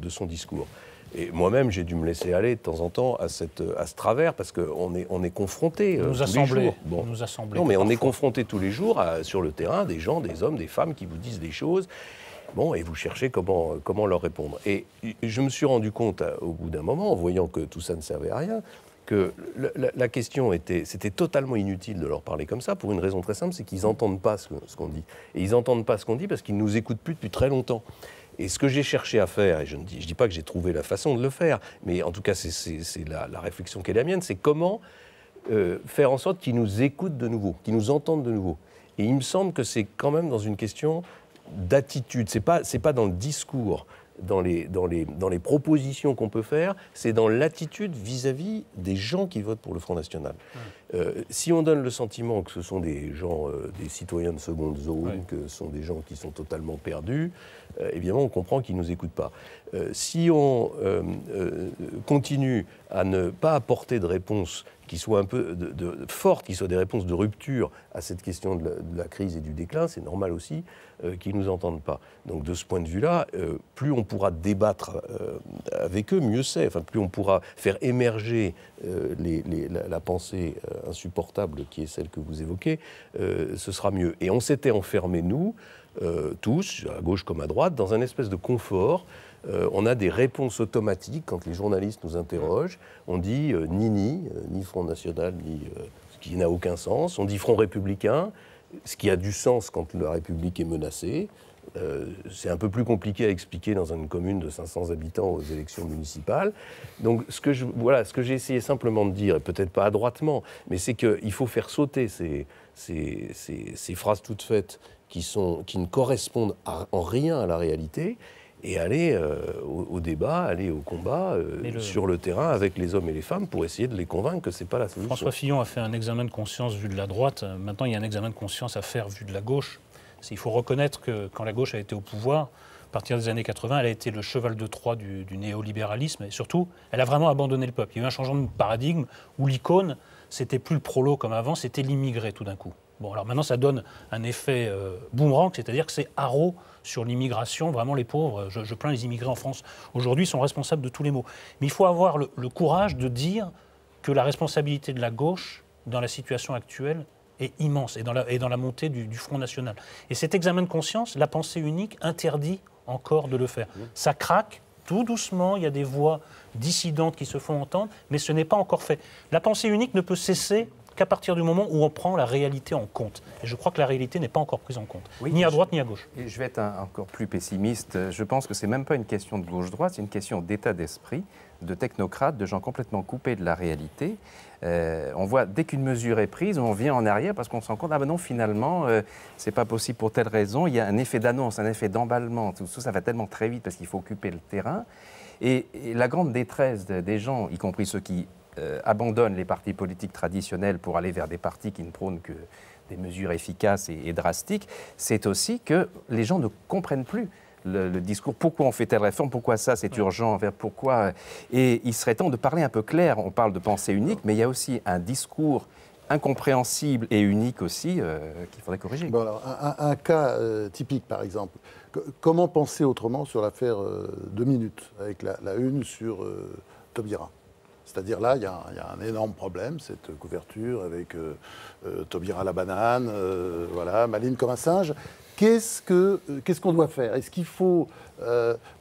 S8: son discours. Et moi-même, j'ai dû me laisser aller de temps en temps à ce travers, parce qu'on est confronté tous les jours. Non, mais on est confronté tous les jours sur le terrain, des gens, des hommes, des femmes qui vous disent des choses. Bon, et vous cherchez comment leur répondre. Et je me suis rendu compte, au bout d'un moment, en voyant que tout ça ne servait à rien, que la question c'était totalement inutile de leur parler comme ça, pour une raison très simple, c'est qu'ils n'entendent pas ce qu'on dit. Et ils n'entendent pas ce qu'on dit parce qu'ils ne nous écoutent plus depuis très longtemps. Et ce que j'ai cherché à faire, et je ne dis pas que j'ai trouvé la façon de le faire, mais en tout cas c'est la réflexion qui est la mienne, c'est comment faire en sorte qu'ils nous écoutent de nouveau, qu'ils nous entendent de nouveau. Et il me semble que c'est quand même dans une question d'attitude, c'est pas dans le discours, dans les propositions qu'on peut faire, c'est dans l'attitude vis-à-vis des gens qui votent pour le Front National. Si on donne le sentiment que ce sont des gens, des citoyens de seconde zone, que ce sont des gens qui sont totalement perdus, évidemment on comprend qu'ils ne nous écoutent pas. Si on continue à ne pas apporter de réponses qui soient un peu fortes, qui soient des réponses de rupture à cette question de la crise et du déclin, c'est normal aussi qu'ils ne nous entendent pas. Donc de ce point de vue-là, plus on pourra débattre avec eux, mieux c'est. Enfin, plus on pourra faire émerger la pensée insupportable qui est celle que vous évoquez, ce sera mieux. Et on s'était enfermés, nous, tous, à gauche comme à droite, dans un espèce de confort. On a des réponses automatiques quand les journalistes nous interrogent. On dit ni Front National, ni ce qui n'a aucun sens. On dit Front Républicain, ce qui a du sens quand la République est menacée. C'est un peu plus compliqué à expliquer dans une commune de 500 habitants aux élections municipales. Donc ce que j'ai essayé simplement de dire, et peut-être pas adroitement, mais c'est qu'il faut faire sauter ces phrases toutes faites qui ne correspondent en rien à la réalité, et aller au débat, aller au combat sur le terrain avec les hommes et les femmes pour essayer de les convaincre que ce n'est pas la solution.
S13: François Fillon a fait un examen de conscience vu de la droite. Maintenant, il y a un examen de conscience à faire vu de la gauche. Il faut reconnaître que quand la gauche a été au pouvoir, à partir des années 80, elle a été le cheval de Troie du néolibéralisme. Et surtout, elle a vraiment abandonné le peuple. Il y a eu un changement de paradigme où l'icône, c'était plus le prolo comme avant, c'était l'immigré tout d'un coup. Bon, alors maintenant, ça donne un effet boomerang, c'est-à-dire que c'est haro sur l'immigration. Vraiment, les pauvres, je plains les immigrés en France. Aujourd'hui, ils sont responsables de tous les maux. Mais il faut avoir le courage de dire que la responsabilité de la gauche, dans la situation actuelle, est immense, et dans la montée du Front National. Et cet examen de conscience, la pensée unique interdit encore de le faire. Ça craque, tout doucement, il y a des voix dissidentes qui se font entendre, mais ce n'est pas encore fait. La pensée unique ne peut cesser qu'à partir du moment où on prend la réalité en compte. Et je crois que la réalité n'est pas encore prise en compte, ni à droite ni à gauche.
S14: Et je vais être encore plus pessimiste. Je pense que ce n'est même pas une question de gauche-droite, c'est une question d'état d'esprit, de technocrates, de gens complètement coupés de la réalité. On voit, dès qu'une mesure est prise, on vient en arrière parce qu'on se rend compte, ah ben non, finalement, c'est pas possible pour telle raison. Il y a un effet d'annonce, un effet d'emballement. Tout ça va tellement très vite parce qu'il faut occuper le terrain. Et la grande détresse des gens, y compris ceux qui abandonnent les partis politiques traditionnels pour aller vers des partis qui ne prônent que des mesures efficaces et drastiques, c'est aussi que les gens ne comprennent plus le discours. Pourquoi on fait telle réforme? Pourquoi ça, c'est urgent? Pourquoi? Et il serait temps de parler un peu clair. On parle de pensée unique, mais il y a aussi un discours incompréhensible et unique aussi qu'il faudrait corriger.
S1: Bon, alors, un cas typique, par exemple. Comment penser autrement sur l'affaire 2 minutes, avec la une sur Taubira? C'est-à-dire là, il y a un énorme problème, cette couverture avec Taubira la banane, voilà, Maline comme un singe. Qu'est-ce qu'on doit faire? Est-ce qu'il faut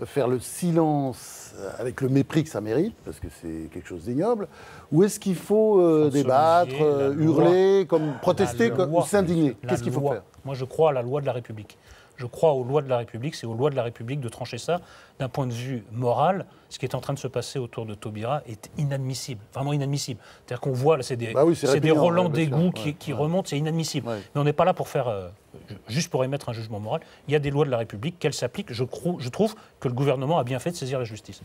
S1: faire le silence avec le mépris que ça mérite, parce que c'est quelque chose d'ignoble, ou est-ce qu'il faut débattre, hurler, protester, ou s'indigner? Qu'est-ce qu'il faut faire?
S13: Moi, je crois à la loi de la République. Je crois aux lois de la République, c'est aux lois de la République de trancher ça. D'un point de vue moral, ce qui est en train de se passer autour de Taubira est inadmissible, vraiment inadmissible. C'est-à-dire qu'on voit, c'est des relents d'égout qui remontent, c'est inadmissible. Ouais. Mais on n'est pas là pour faire, juste pour émettre un jugement moral. Il y a des lois de la République, qu'elles s'appliquent. Je trouve que le gouvernement a bien fait de saisir la justice.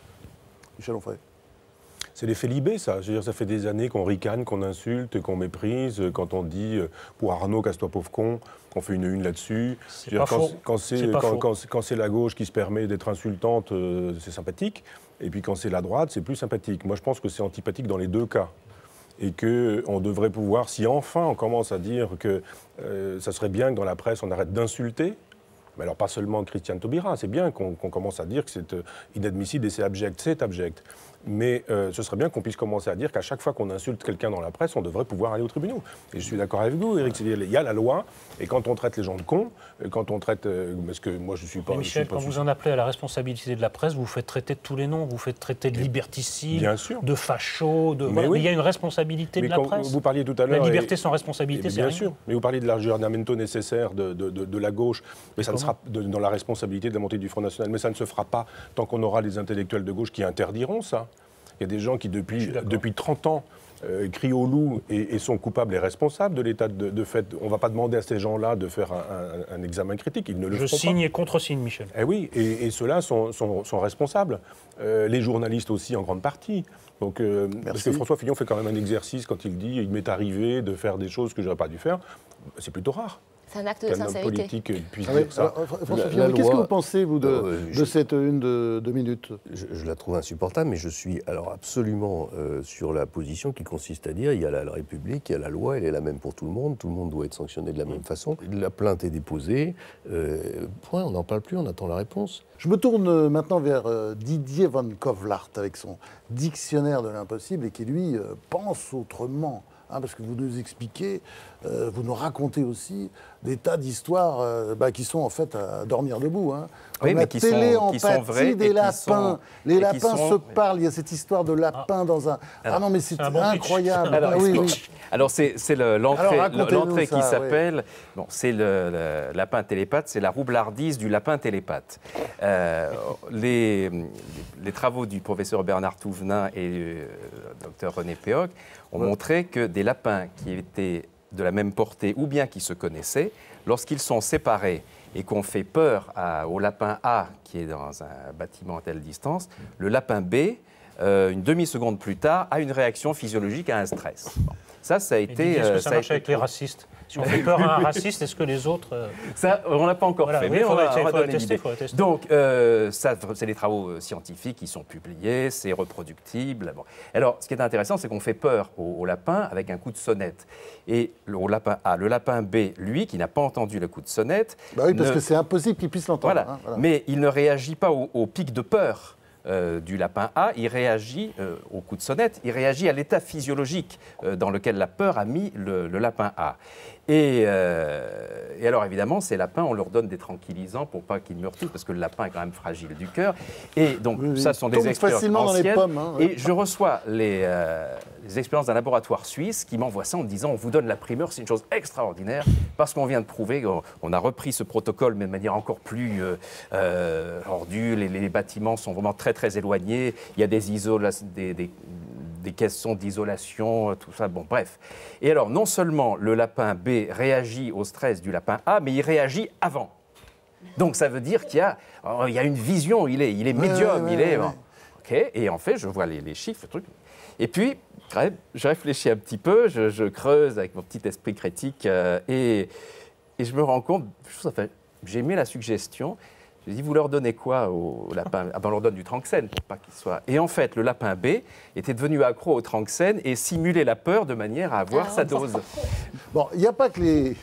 S1: Michel Onfray.
S9: C'est l'effet Libé, ça. Je veux dire, ça fait des années qu'on ricane, qu'on insulte, qu'on méprise. Quand on dit pour Arnaud, casse-toi pauvre con, qu'on fait une là-dessus. Quand c'est la gauche qui se permet d'être insultante, c'est sympathique. Et puis quand c'est la droite, c'est plus sympathique. Moi, je pense que c'est antipathique dans les deux cas. Et qu'on devrait pouvoir, si enfin on commence à dire que ça serait bien que dans la presse, on arrête d'insulter. Mais alors pas seulement Christiane Taubira, c'est bien qu'on commence à dire que c'est inadmissible et c'est abject. C'est abject. Mais ce serait bien qu'on puisse commencer à dire qu'à chaque fois qu'on insulte quelqu'un dans la presse, on devrait pouvoir aller au tribunal. Et je suis d'accord avec vous, Éric, il y a la loi, et quand on traite les gens de cons, quand on traite... parce que moi, je ne suis pas...
S13: Mais Michel, quand vous en appelez à la responsabilité de la presse, vous faites traiter de tous les noms, vous faites traiter de liberticide, de facho, de... Voilà.
S9: Oui.
S13: Mais il y a une responsabilité de la presse.
S9: Vous parliez tout à l'heure...
S13: La liberté sans responsabilité, c'est rien.
S9: Bien sûr, mais vous parliez de l'aggiornamento nécessaire de la gauche, mais ça ne sera dans la responsabilité de la montée du Front National, mais ça ne se fera pas tant qu'on aura les intellectuels de gauche qui interdiront ça. Il y a des gens qui, depuis 30 ans, crient au loup et sont coupables et responsables de l'état de fait. On ne va pas demander à ces gens-là de faire un examen critique. Ils ne le feront pas.
S13: Je signe et contre-signe, Michel.
S9: Eh oui, et ceux-là sont responsables. Les journalistes aussi, en grande partie. Donc, parce que François Fillon fait quand même un exercice quand il dit « il m'est arrivé de faire des choses que je n'aurais pas dû faire ». C'est plutôt rare.
S10: C'est un acte de sincérité.
S9: Politique puisse dire ça.
S1: François Fillon, qu'est-ce que vous pensez, vous, de cette une de 2 minutes?
S8: Je la trouve insupportable, mais je suis alors absolument sur la position qui consiste à dire il y a la République, il y a la loi, elle est la même pour tout le monde doit être sanctionné de la même façon. La plainte est déposée, point, on n'en parle plus, on attend la réponse.
S1: Je me tourne maintenant vers Didier Van Kovlart avec son dictionnaire de l'impossible et qui, lui, pense autrement. Parce que vous nous expliquez, vous nous racontez aussi des tas d'histoires qui sont en fait à dormir debout.
S14: Oui, mais
S1: qui sont
S14: vraies
S1: des lapins. Les lapins se parlent. Il y a cette histoire de lapin dans un...
S14: Alors,
S1: non, mais c'est incroyable.
S14: Alors, c'est l'entrée qui s'appelle...
S1: Ouais.
S14: Bon, c'est le lapin télépathe, c'est la roublardise du lapin télépathe. Les travaux du professeur Bernard Touvenin et du docteur René Péoc ont montré que des lapins qui étaient de la même portée ou bien qui se connaissaient, lorsqu'ils sont séparés et qu'on fait peur au lapin A qui est dans un bâtiment à telle distance, le lapin B, une demi-seconde plus tard, a une réaction physiologique à un stress. Bon. Ça a été...
S13: Est-ce que ça marche avec les racistes? Si on fait peur à un raciste, est-ce que les autres...
S14: Ça, on ne l'a pas encore fait, mais on va
S13: tester.
S14: Donc, c'est des travaux scientifiques qui sont publiés, c'est reproductible. Bon. Alors, ce qui est intéressant, c'est qu'on fait peur au lapin avec un coup de sonnette. Et au lapin A, le lapin B, lui, qui n'a pas entendu le coup de sonnette...
S1: Bah oui, parce que c'est impossible qu'il puisse l'entendre.
S14: Voilà. Mais il ne réagit pas au pic de peur du lapin A, il réagit au coup de sonnette, il réagit à l'état physiologique dans lequel la peur a mis le lapin A. Et alors évidemment, ces lapins, on leur donne des tranquillisants pour pas qu'ils meurent tous, parce que le lapin est quand même fragile du cœur. Et donc ça sont des expériences anciennes.
S1: Dans les pommes,
S14: Et je reçois les expériences d'un laboratoire suisse qui m'envoie ça en me disant on vous donne la primeur, c'est une chose extraordinaire, parce qu'on vient de prouver qu'on a repris ce protocole, mais de manière encore plus ardue. Les bâtiments sont vraiment très très éloignés. Il y a des caissons d'isolation, tout ça, bon, bref. Et alors, non seulement le lapin B réagit au stress du lapin A, mais il réagit avant. Donc, ça veut dire qu'il y a une vision, il est médium, bon. OK, et en fait, je vois les chiffres, le truc. Et puis, je réfléchis un petit peu, je creuse avec mon petit esprit critique, et je me rends compte, j'ai aimé la suggestion. J'ai dit, vous leur donnez quoi au lapin? On leur donne du tranxène pour pas qu'il soit... Et en fait, le lapin B était devenu accro au tranxène et simulait la peur de manière à avoir sa dose.
S1: Bon, il n'y a pas que les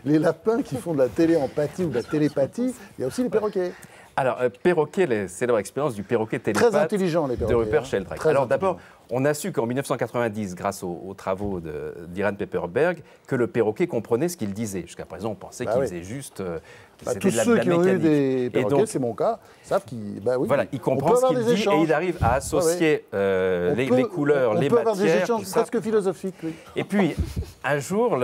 S1: lapins qui font de la téléempathie ou de la télépathie, il y a aussi les perroquets.
S14: Alors, perroquet, c'est leur expérience du perroquet télépathe.
S1: Très intelligent, les perroquets.
S14: De Rupert Sheldrake. Alors d'abord, on a su qu'en 1990, grâce aux travaux d'Iran Pepperberg, que le perroquet comprenait ce qu'il disait. Jusqu'à présent, on pensait qu'il disait juste...
S1: tous ceux qui ont eu des perroquets, c'est mon cas, savent qu'il...
S14: Voilà, il comprend ce qu'il dit et il arrive à associer les couleurs, les matières,
S1: on peut avoir des échanges presque philosophiques, oui.
S14: Et puis, un jour,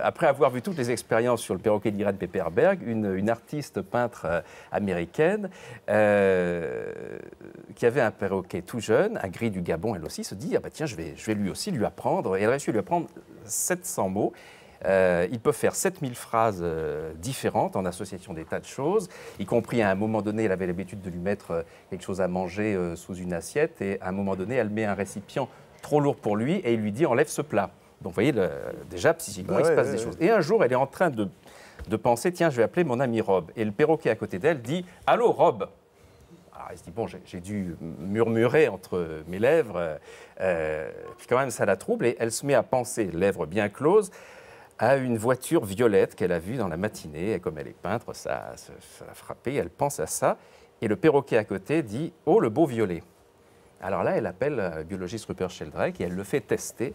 S14: après avoir vu toutes les expériences sur le perroquet d'Iran Pepperberg, une artiste peintre américaine qui avait un perroquet tout jeune, un gris du Gabon, elle aussi, se dit, ah bah tiens, je vais lui aussi lui apprendre. Et elle a réussi à lui apprendre 700 mots. Il peut faire 7000 phrases différentes en association des tas de choses, y compris à un moment donné, elle avait l'habitude de lui mettre quelque chose à manger sous une assiette, et à un moment donné, elle met un récipient trop lourd pour lui et il lui dit enlève ce plat. Donc vous voyez, déjà psychiquement, il se passe des choses. Et un jour, elle est en train de penser, tiens, je vais appeler mon ami Rob. Et le perroquet à côté d'elle dit, allô Rob. Alors elle se dit, bon, j'ai dû murmurer entre mes lèvres, puis quand même ça la trouble, et elle se met à penser, lèvres bien closes, à une voiture violette qu'elle a vue dans la matinée. Et comme elle est peintre, ça l'a frappée, elle pense à ça. Et le perroquet à côté dit « Oh, le beau violet ». Alors là, elle appelle le biologiste Rupert Sheldrake et elle le fait tester.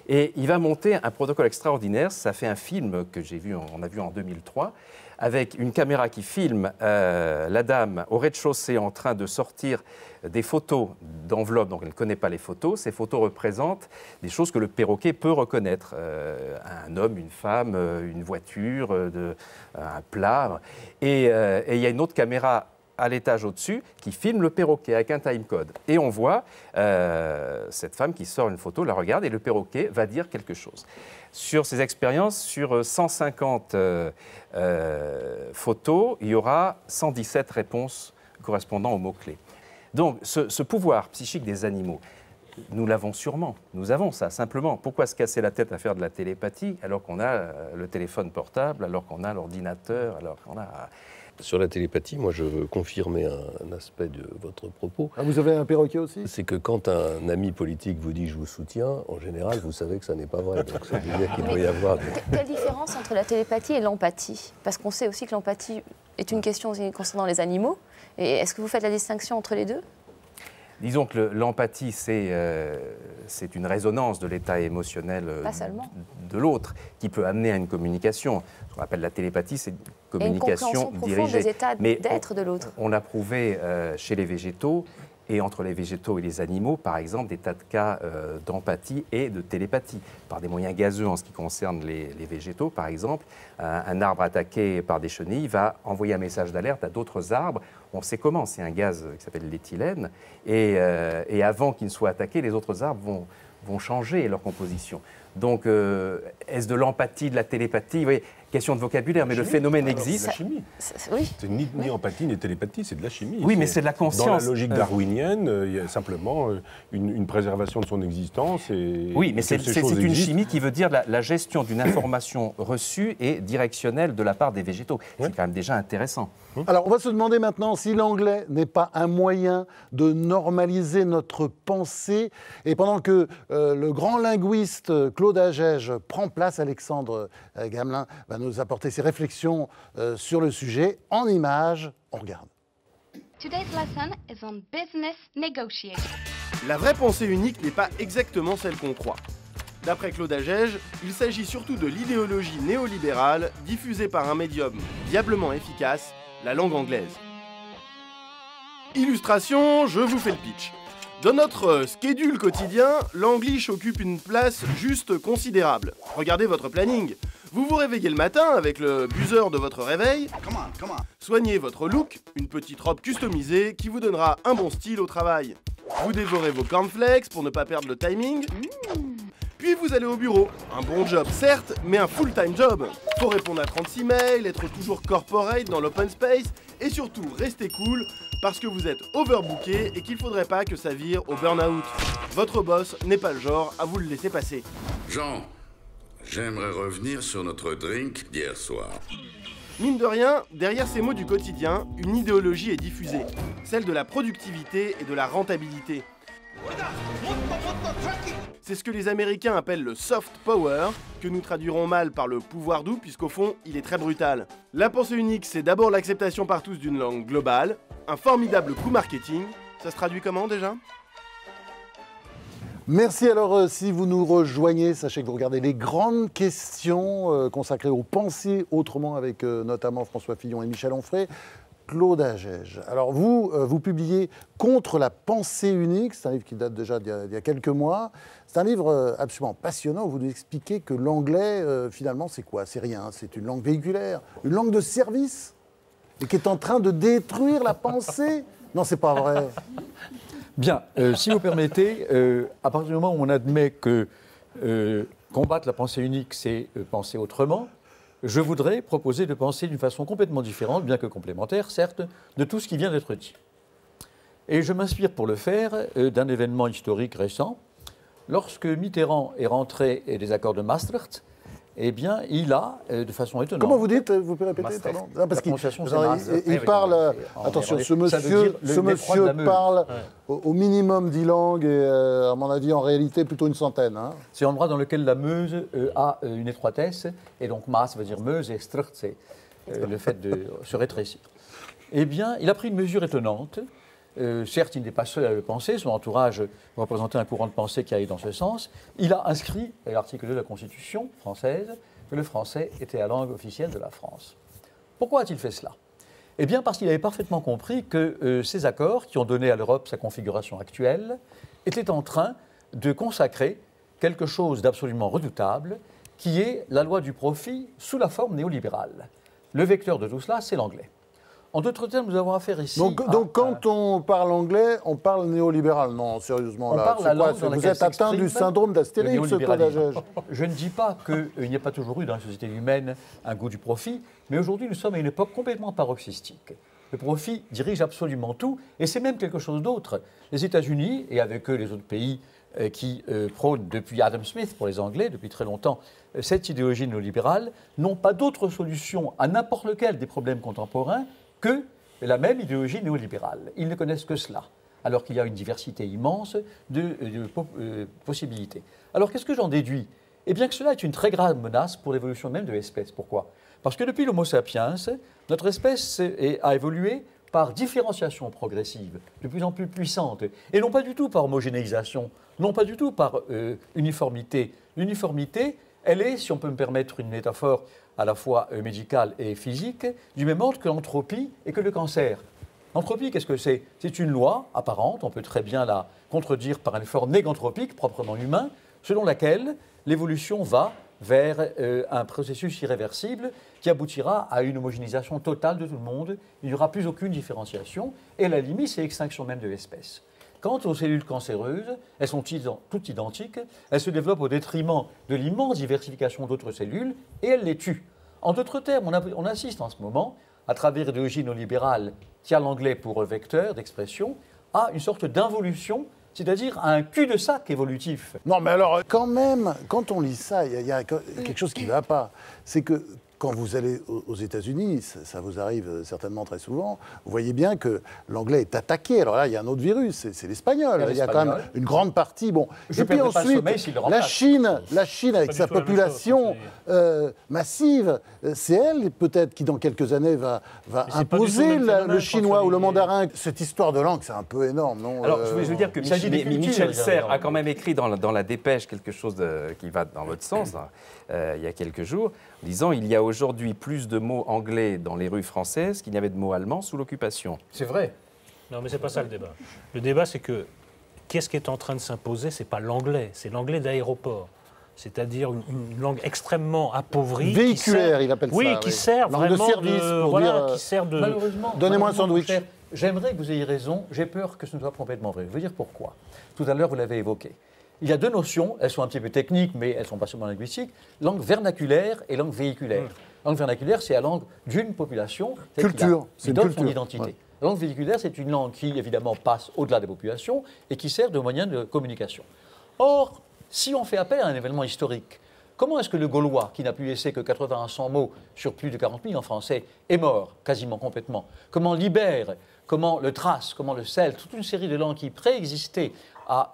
S14: Et il va monter un protocole extraordinaire. Ça fait un film que on a vu en 2003, avec une caméra qui filme la dame au rez-de-chaussée en train de sortir des photos d'enveloppes, donc elle ne connaît pas les photos. Ces photos représentent des choses que le perroquet peut reconnaître. Un homme, une femme, une voiture, un plat. Et il y a une autre caméra à l'étage au-dessus qui filme le perroquet avec un timecode. Et on voit cette femme qui sort une photo, la regarde et le perroquet va dire quelque chose. Sur ces expériences, sur 150 photos, il y aura 117 réponses correspondant aux mots-clés. Donc, ce pouvoir psychique des animaux, nous l'avons sûrement. Nous avons ça, simplement. Pourquoi se casser la tête à faire de la télépathie alors qu'on a le téléphone portable, alors qu'on a l'ordinateur, alors qu'on a...
S8: Sur la télépathie, moi je veux confirmer un aspect de votre propos.
S1: Ah, vous avez un perroquet aussi?
S8: C'est que quand un ami politique vous dit « je vous soutiens », en général, vous savez que ça n'est pas vrai. Donc ça veut dire qu'il doit y avoir...
S10: Quelle différence entre la télépathie et l'empathie? Parce qu'on sait aussi que l'empathie est une question aussi concernant les animaux. Et est-ce que vous faites la distinction entre les deux?
S14: Disons que l'empathie, c'est une résonance de l'état émotionnel de l'autre qui peut amener à une communication. Ce qu'on appelle la télépathie, c'est une communication dirigée.
S10: Des états d'être de l'autre.
S14: On l'a prouvé chez les végétaux et entre les végétaux et les animaux, par exemple, des tas de cas d'empathie et de télépathie, par des moyens gazeux en ce qui concerne les végétaux, par exemple. Un arbre attaqué par des chenilles va envoyer un message d'alerte à d'autres arbres. On sait comment, c'est un gaz qui s'appelle l'éthylène, et avant qu'il ne soit attaqué, les autres arbres vont changer leur composition. Donc, est-ce de l'empathie, de la télépathie? Vous voyez, question de vocabulaire, mais le phénomène existe.
S9: C'est de la chimie.
S10: Oui.
S9: C'est ni empathie ni télépathie, c'est de la chimie.
S14: Oui, mais c'est de la conscience.
S9: Dans la logique darwinienne, il y a simplement une préservation de son existence.
S14: Oui, mais c'est une chimie qui veut dire la gestion d'une information reçue et directionnelle de la part des végétaux. C'est quand même déjà intéressant.
S1: Alors, on va se demander maintenant si l'anglais n'est pas un moyen de normaliser notre pensée. Et pendant que le grand linguiste Claude Agege prend place, Alexandre Gamelin va nous apporter ses réflexions sur le sujet. En images, on regarde.
S15: Today's lesson is on business negotiation.
S11: La vraie pensée unique n'est pas exactement celle qu'on croit. D'après Claude Agege, il s'agit surtout de l'idéologie néolibérale diffusée par un médium diablement efficace, la langue anglaise. Illustration, je vous fais le pitch. Dans notre schedule quotidien, l'anglish occupe une place juste considérable. Regardez votre planning. Vous vous réveillez le matin avec le buzzer de votre réveil. Soignez votre look, une petite robe customisée qui vous donnera un bon style au travail. Vous dévorez vos cornflakes pour ne pas perdre le timing. Puis vous allez au bureau. Un bon job certes, mais un full-time job. Faut répondre à 36 mails, être toujours corporate dans l'open space et surtout rester cool parce que vous êtes overbooké et qu'il faudrait pas que ça vire au burn-out. Votre boss n'est pas le genre à vous le laisser passer.
S16: Jean, j'aimerais revenir sur notre drink d'hier soir.
S11: Mine de rien, derrière ces mots du quotidien, une idéologie est diffusée. Celle de la productivité et de la rentabilité. C'est ce que les Américains appellent le soft power, que nous traduirons mal par le pouvoir doux, puisqu'au fond, il est très brutal. La pensée unique, c'est d'abord l'acceptation par tous d'une langue globale, un formidable coup marketing. Ça se traduit comment déjà ?
S1: Merci. Alors, si vous nous rejoignez, sachez que vous regardez les grandes questions consacrées aux pensées autrement avec notamment François Fillon et Michel Onfray. Claude Agege. Alors vous publiez Contre la pensée unique, c'est un livre qui date déjà d'il y a quelques mois. C'est un livre absolument passionnant où vous nous expliquez que l'anglais, finalement, c'est quoi? C'est rien, c'est une langue véhiculaire, une langue de service, et qui est en train de détruire la pensée. Non, c'est pas vrai.
S17: Bien, si vous permettez, à partir du moment où on admet que combattre la pensée unique, c'est penser autrement, je voudrais proposer de penser d'une façon complètement différente, bien que complémentaire, certes, de tout ce qui vient d'être dit. Et je m'inspire pour le faire d'un événement historique récent. Lorsque Mitterrand est rentré des accords de Maastricht, eh bien, il a, de façon étonnante...
S1: Comment vous dites? Vous pouvez répéter? Pardon. Non, parce il parle... Attention, ce monsieur parle au minimum 10 langues et, à mon avis, en réalité, plutôt une centaine. Hein.
S17: C'est un endroit dans lequel la Meuse a une étroitesse, et donc Maas veut dire Meuse, et Strucht, c'est le fait de se rétrécir. Eh bien, il a pris une mesure étonnante, Certes, il n'est pas seul à le penser, son entourage représentait un courant de pensée qui allait dans ce sens. Il a inscrit, à l'article 2 de la Constitution française, que le français était la langue officielle de la France. Pourquoi a-t-il fait cela? Eh bien, parce qu'il avait parfaitement compris que ces accords, qui ont donné à l'Europe sa configuration actuelle, étaient en train de consacrer quelque chose d'absolument redoutable, qui est la loi du profit sous la forme néolibérale. Le vecteur de tout cela, c'est l'anglais. En d'autres termes, nous avons affaire ici.
S1: Donc quand on parle anglais, on parle néolibéral. Non, sérieusement, là,
S17: parle la langue dans
S1: vous
S17: laquelle
S1: êtes atteint du syndrome d'Astérix, Claude Agege.
S17: Je ne dis pas qu'il n'y a pas toujours eu dans la société humaine un goût du profit, mais aujourd'hui, nous sommes à une époque complètement paroxystique. Le profit dirige absolument tout, et c'est même quelque chose d'autre. Les États-Unis, et avec eux les autres pays qui prônent depuis Adam Smith pour les Anglais, depuis très longtemps, cette idéologie néolibérale, n'ont pas d'autre solution à n'importe lequel des problèmes contemporains que la même idéologie néolibérale. Ils ne connaissent que cela, alors qu'il y a une diversité immense de possibilités. Alors qu'est-ce que j'en déduis? Eh bien que cela est une très grave menace pour l'évolution même de l'espèce. Pourquoi? Parce que depuis l'Homo sapiens, notre espèce a évolué par différenciation progressive, de plus en plus puissante, et non pas du tout par homogénéisation, non pas du tout par uniformité. L'uniformité, elle est, si on peut me permettre une métaphore à la fois médicale et physique, du même ordre que l'entropie et que le cancer. L'entropie, qu'est-ce que c'est? C'est une loi apparente, on peut très bien la contredire par un effort négantropique, proprement humain, selon laquelle l'évolution va vers un processus irréversible qui aboutira à une homogénéisation totale de tout le monde. Il n'y aura plus aucune différenciation, et à la limite, c'est l'extinction même de l'espèce. Quant aux cellules cancéreuses, elles sont toutes identiques, elles se développent au détriment de l'immense diversification d'autres cellules, et elles les tuent. En d'autres termes, on assiste en ce moment, à travers l'idéologie néolibérale, qui a l'anglais pour vecteur d'expression, à une sorte d'involution, c'est-à-dire à un cul-de-sac évolutif.
S1: Non, mais alors, quand même, quand on lit ça, il y a quelque chose qui ne va pas. C'est que quand vous allez aux États-Unis, ça vous arrive certainement très souvent, vous voyez bien que l'anglais est attaqué. Alors là, il y a un autre virus, c'est l'espagnol. Il y a quand même une grande partie. Bon. Et puis ensuite, la Chine avec sa population massive, c'est elle peut-être qui, dans quelques années, va imposer le chinois ou le mandarin. Cette histoire de langue, c'est un peu énorme, non?
S14: Alors, je veux dire que Michel Serres a quand même écrit dans la dépêche quelque chose qui va dans votre sens, il y a quelques jours, en disant il y a aujourd'hui plus de mots anglais dans les rues françaises qu'il n'y avait de mots allemands sous l'occupation.
S17: C'est vrai.
S13: Non, mais c'est pas ça le débat. Le débat, c'est que qu'est-ce qui est en train de s'imposer? C'est pas l'anglais, c'est l'anglais d'aéroport. C'est-à-dire une langue extrêmement appauvrie.
S1: Véhiculaire, il appelle ça.
S13: Oui, qui sert
S1: langue
S13: vraiment
S1: de service, pour dire,
S13: qui sert de...
S17: Malheureusement,
S1: donnez-moi un sandwich.
S17: J'aimerais que vous ayez raison, j'ai peur que ce ne soit complètement vrai. Je veux dire pourquoi. Tout à l'heure, vous l'avez évoqué. Il y a deux notions, elles sont un petit peu techniques, mais elles ne sont pas seulement linguistiques, langue vernaculaire et langue véhiculaire. Langue vernaculaire, c'est la langue d'une population.
S1: Culture,
S17: qui donne son identité. Ouais. La langue véhiculaire, c'est une langue qui, évidemment, passe au-delà des populations et qui sert de moyen de communication. Or, si on fait appel à un événement historique, comment est-ce que le Gaulois, qui n'a pu laisser que 80 à 100 mots sur plus de 40 000 en français, est mort quasiment complètement? Comment l'Ibère, comment le Thrace, comment le Celte, toute une série de langues qui préexistaient à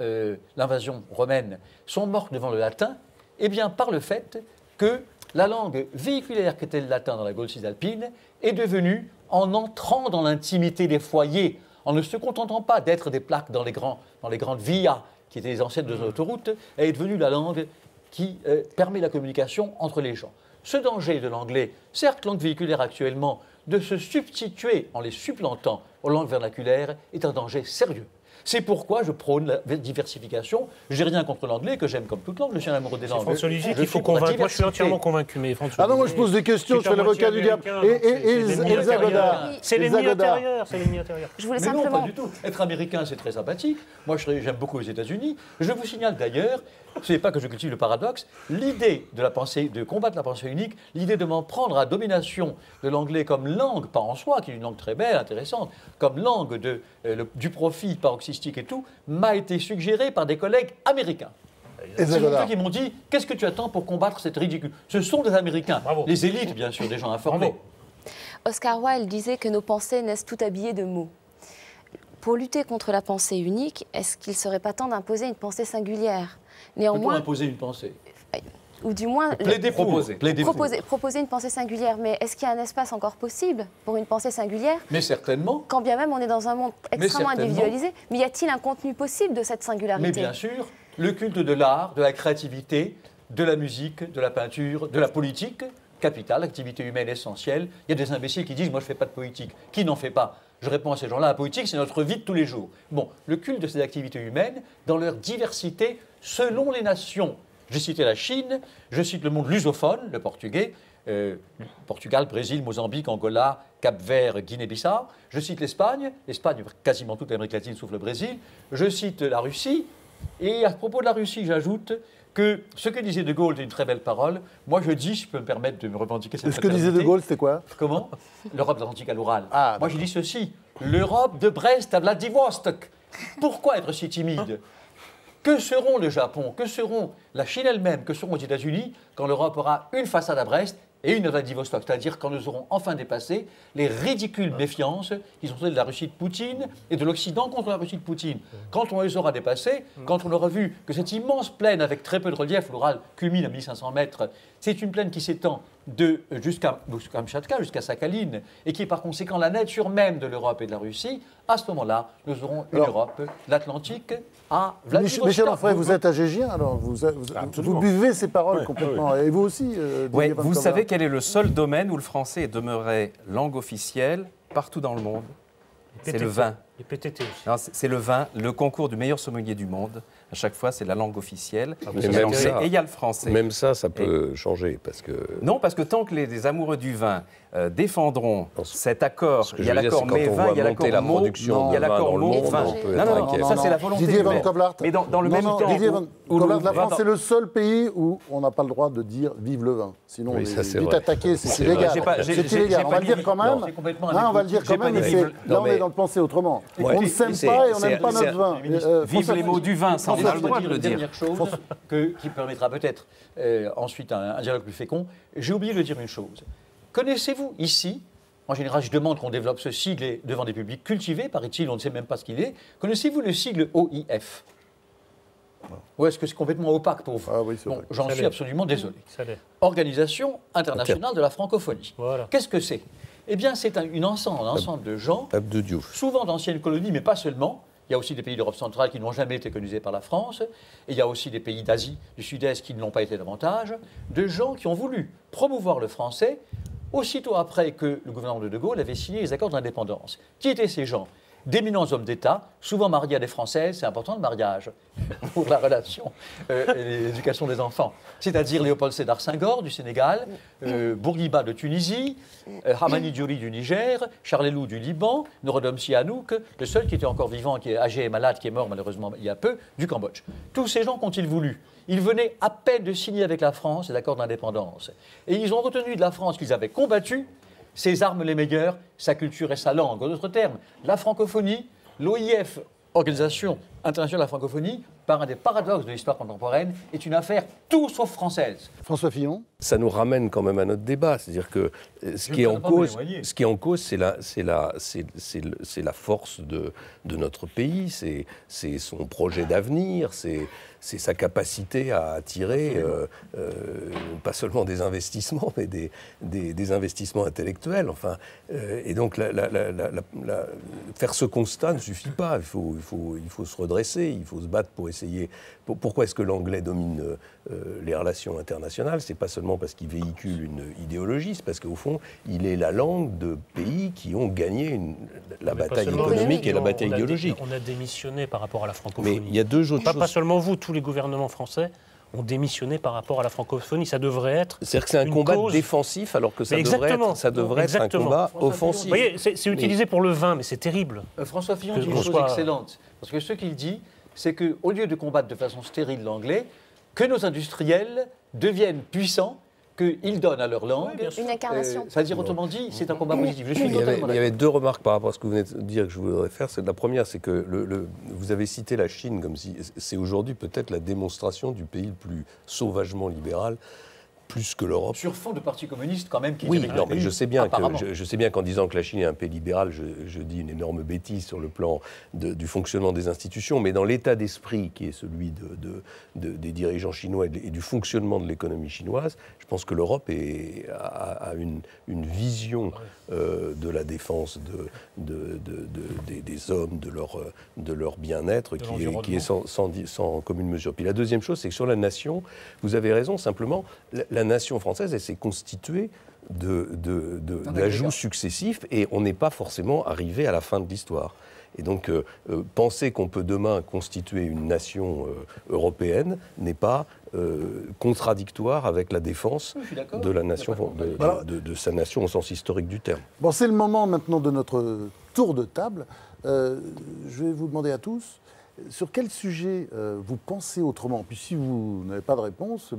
S17: l'invasion romaine sont mortes devant le latin? Eh bien, par le fait que la langue véhiculaire qu'était le latin dans la Gaule cisalpine est devenue, en entrant dans l'intimité des foyers, en ne se contentant pas d'être des plaques dans les grandes villas, qui étaient les ancêtres de l'autoroute, elle est devenue la langue qui permet la communication entre les gens. Ce danger de l'anglais, certes langue véhiculaire actuellement, de se substituer en les supplantant aux langues vernaculaires, est un danger sérieux. C'est pourquoi je prône la diversification. Je n'ai rien contre l'anglais, que j'aime comme toute langue. Je suis un amoureux des langues.
S13: François Olivier qu'il faut convaincre. Moi, je suis entièrement convaincu. Mais
S1: ah non, moi, je pose des questions, je fais l'avocat du diable. Et Elsa Godard.
S13: C'est l'ennemi intérieur. C'est l'ennemi intérieur.
S17: Je voulais simplement... Non, pas du tout. Être américain, c'est très sympathique. Moi, j'aime beaucoup les États-Unis. Je vous signale d'ailleurs, ce n'est pas que je cultive le paradoxe, l'idée de la pensée, de combattre la pensée unique, l'idée de m'en prendre à domination de l'anglais comme langue, pas en soi, qui est une langue très belle, intéressante, comme langue du profit paroxystique et tout, m'a été suggérée par des collègues américains. C'est ceux qui m'ont dit, qu'est-ce que tu attends pour combattre cette ridicule? Ce sont des Américains, les élites bien sûr, des gens informés.
S10: Bravo. Oscar Wilde disait que nos pensées naissent tout habillées de mots. Pour lutter contre la pensée unique, est-ce qu'il ne serait pas temps d'imposer une pensée singulière?
S17: Néanmoins, peut-on imposer une pensée?
S10: ou du moins proposer une pensée singulière. Mais est-ce qu'il y a un espace encore possible pour une pensée singulière?
S17: Mais certainement.
S10: Quand bien même on est dans un monde extrêmement individualisé. Mais y a-t-il un contenu possible de cette singularité?
S17: Mais bien sûr, le culte de l'art, de la créativité, de la musique, de la peinture, de la politique, capitale, activité humaine essentielle. Il y a des imbéciles qui disent « moi je ne fais pas de politique ». Qui n'en fait pas? Je réponds à ces gens-là, la politique c'est notre vie de tous les jours. Bon, le culte de ces activités humaines, dans leur diversité selon les nations. J'ai cité la Chine, je cite le monde lusophone, le portugais, Portugal, Brésil, Mozambique, Angola, Cap-Vert, Guinée-Bissau. Je cite l'Espagne, quasiment toute l'Amérique latine sauf le Brésil. Je cite la Russie, et à propos de la Russie, j'ajoute que ce que disait De Gaulle est une très belle parole. Moi, je dis, je peux me permettre de me revendiquer cette
S1: Ce que disait De Gaulle, c'est quoi?
S17: Comment? L'Europe atlantique à l'Oural. Moi, je dis ceci. L'Europe de Brest à Vladivostok. Pourquoi être si timide? Que seront le Japon, que seront la Chine elle-même, que seront les États-Unis quand l'Europe aura une façade à Brest et une à Vladivostok, c'est-à-dire quand nous aurons enfin dépassé les ridicules méfiances qui sont celles de la Russie de Poutine et de l'Occident contre la Russie de Poutine. Quand on les aura dépassées, quand on aura vu que cette immense plaine avec très peu de relief, l'Oural culmine à 1500 mètres, c'est une plaine qui s'étend jusqu'à Kamchatka, jusqu'à Sakhaline, et qui est par conséquent la nature même de l'Europe et de la Russie, à ce moment-là, nous aurons une Europe, l'Atlantique, à Vladivostok.
S1: Michel Onfray, vous êtes agégien, alors vous buvez ces paroles complètement. Et vous aussi,
S14: oui, vous savez quel est le seul domaine où le français est demeuré langue officielle partout dans le monde? C'est le vin.
S13: Les PTT aussi.
S14: Non, c'est le vin, le concours du meilleur sommelier du monde. À chaque fois, c'est la langue officielle.
S8: Mais même ça,
S14: et il y a le français.
S8: Même ça, ça peut changer. Parce que...
S14: Non, parce que tant que les amoureux du vin défendront cet accord, il y a l'accord mais-vin, il y a l'accord mot, il y a l'accord mot-vin. Non, ça c'est la volonté.
S1: Didier Van Kovlart.
S14: Mais dans le même temps.
S1: Didier Van Kovlart, la France, c'est le seul pays où on n'a pas le droit de dire « vive le vin ». Sinon, on est vite attaqué, c'est illégal. C'est illégal. On va le dire quand même. On va le dire quand même. Là, on est dans le penser autrement. On ne s'aime pas et on n'aime pas notre vin.
S14: Vive les mots du vin, ça on a le droit de le dire.
S17: Dernière chose qui permettra peut-être ensuite un dialogue plus fécond. J'ai oublié de dire une chose. Connaissez-vous ici, en général je demande qu'on développe ce sigle devant des publics cultivés, paraît-il, on ne sait même pas ce qu'il est, connaissez-vous le sigle OIF? Ou est-ce que c'est complètement opaque pour vous? J'en suis absolument désolé. Organisation internationale de la francophonie. Voilà. Qu'est-ce que c'est? Eh bien c'est un ensemble de gens, souvent d'anciennes colonies, mais pas seulement. Il y a aussi des pays d'Europe centrale qui n'ont jamais été colonisés par la France. Et il y a aussi des pays d'Asie du Sud-Est qui ne l'ont pas été davantage. De gens qui ont voulu promouvoir le français aussitôt après que le gouvernement de De Gaulle avait signé les accords d'indépendance. Qui étaient ces gens? D'éminents hommes d'État, souvent mariés à des Françaises, c'est important le mariage pour la relation et l'éducation des enfants. C'est-à-dire Léopold Sédar Senghor du Sénégal, Bourguiba de Tunisie, Hamani Diori du Niger, Charles Elou du Liban, Norodom Sihanouk, le seul qui était encore vivant, qui est âgé et malade, qui est mort malheureusement il y a peu, du Cambodge. Tous ces gens qu'ont-ils voulu? Ils venaient à peine de signer avec la France les accords d'indépendance. Et ils ont retenu de la France qu'ils avaient combattu ses armes les meilleures, sa culture et sa langue. En d'autres termes, la francophonie, l'OIF, Organisation internationale de la francophonie, par un des paradoxes de l'histoire contemporaine, est une affaire tout sauf française.
S1: François Fillon?
S8: Ça nous ramène quand même à notre débat. C'est-à-dire que ce qui est en cause, c'est la force de notre pays, c'est son projet d'avenir, c'est sa capacité à attirer pas seulement des investissements, mais des investissements intellectuels. Enfin, et donc, faire ce constat ne suffit pas. Il faut se redresser, il faut se battre pour essayer. Pourquoi est-ce que l'anglais domine les relations internationales? C'est pas seulement parce qu'il véhicule une idéologie, c'est parce qu'au fond, il est la langue de pays qui ont gagné la bataille économique et la bataille idéologique.
S13: On a démissionné par rapport à la francophonie.
S8: Mais il y a deux autres choses.
S13: Pas seulement vous, tous les gouvernements français ont démissionné par rapport à la francophonie. Ça devrait être.
S8: C'est-à-dire que c'est un combat défensif alors que ça devrait être un combat offensif.
S13: Vous voyez, c'est utilisé pour le vin, mais c'est terrible.
S17: François Fillon dit une chose excellente. Parce que ce qu'il dit, c'est qu'au lieu de combattre de façon stérile l'anglais, que nos industriels deviennent puissants, qu'ils donnent à leur langue.
S10: Une incarnation.
S17: C'est-à-dire, autrement dit, c'est un combat positif. Je suis
S8: il y avait deux remarques par rapport à ce que vous venez de dire que je voudrais faire. La première, c'est que vous avez cité la Chine comme si c'est aujourd'hui peut-être la démonstration du pays le plus sauvagement libéral, plus que l'Europe.
S17: Sur fond de parti communiste quand même qui
S8: Oui,
S17: dirige
S8: non,
S17: le
S8: mais
S17: pays,
S8: je sais bien
S17: apparemment.
S8: je sais bien qu'en disant que la Chine est un pays libéral, je dis une énorme bêtise sur le plan du fonctionnement des institutions, mais dans l'état d'esprit qui est celui des dirigeants chinois et du fonctionnement de l'économie chinoise, je pense que l'Europe a une vision de la défense des hommes, de leur bien-être qui est sans commune mesure. Puis la deuxième chose, c'est que sur la nation, vous avez raison, simplement, la nation française, elle s'est constituée d'ajouts successifs et on n'est pas forcément arrivé à la fin de l'histoire. Et donc, penser qu'on peut demain constituer une nation européenne n'est pas contradictoire avec la défense de la nation, de sa nation au sens historique du terme.
S1: Bon, c'est le moment maintenant de notre tour de table. Je vais vous demander à tous, sur quel sujet vous pensez autrement? Puis si vous n'avez pas de réponse,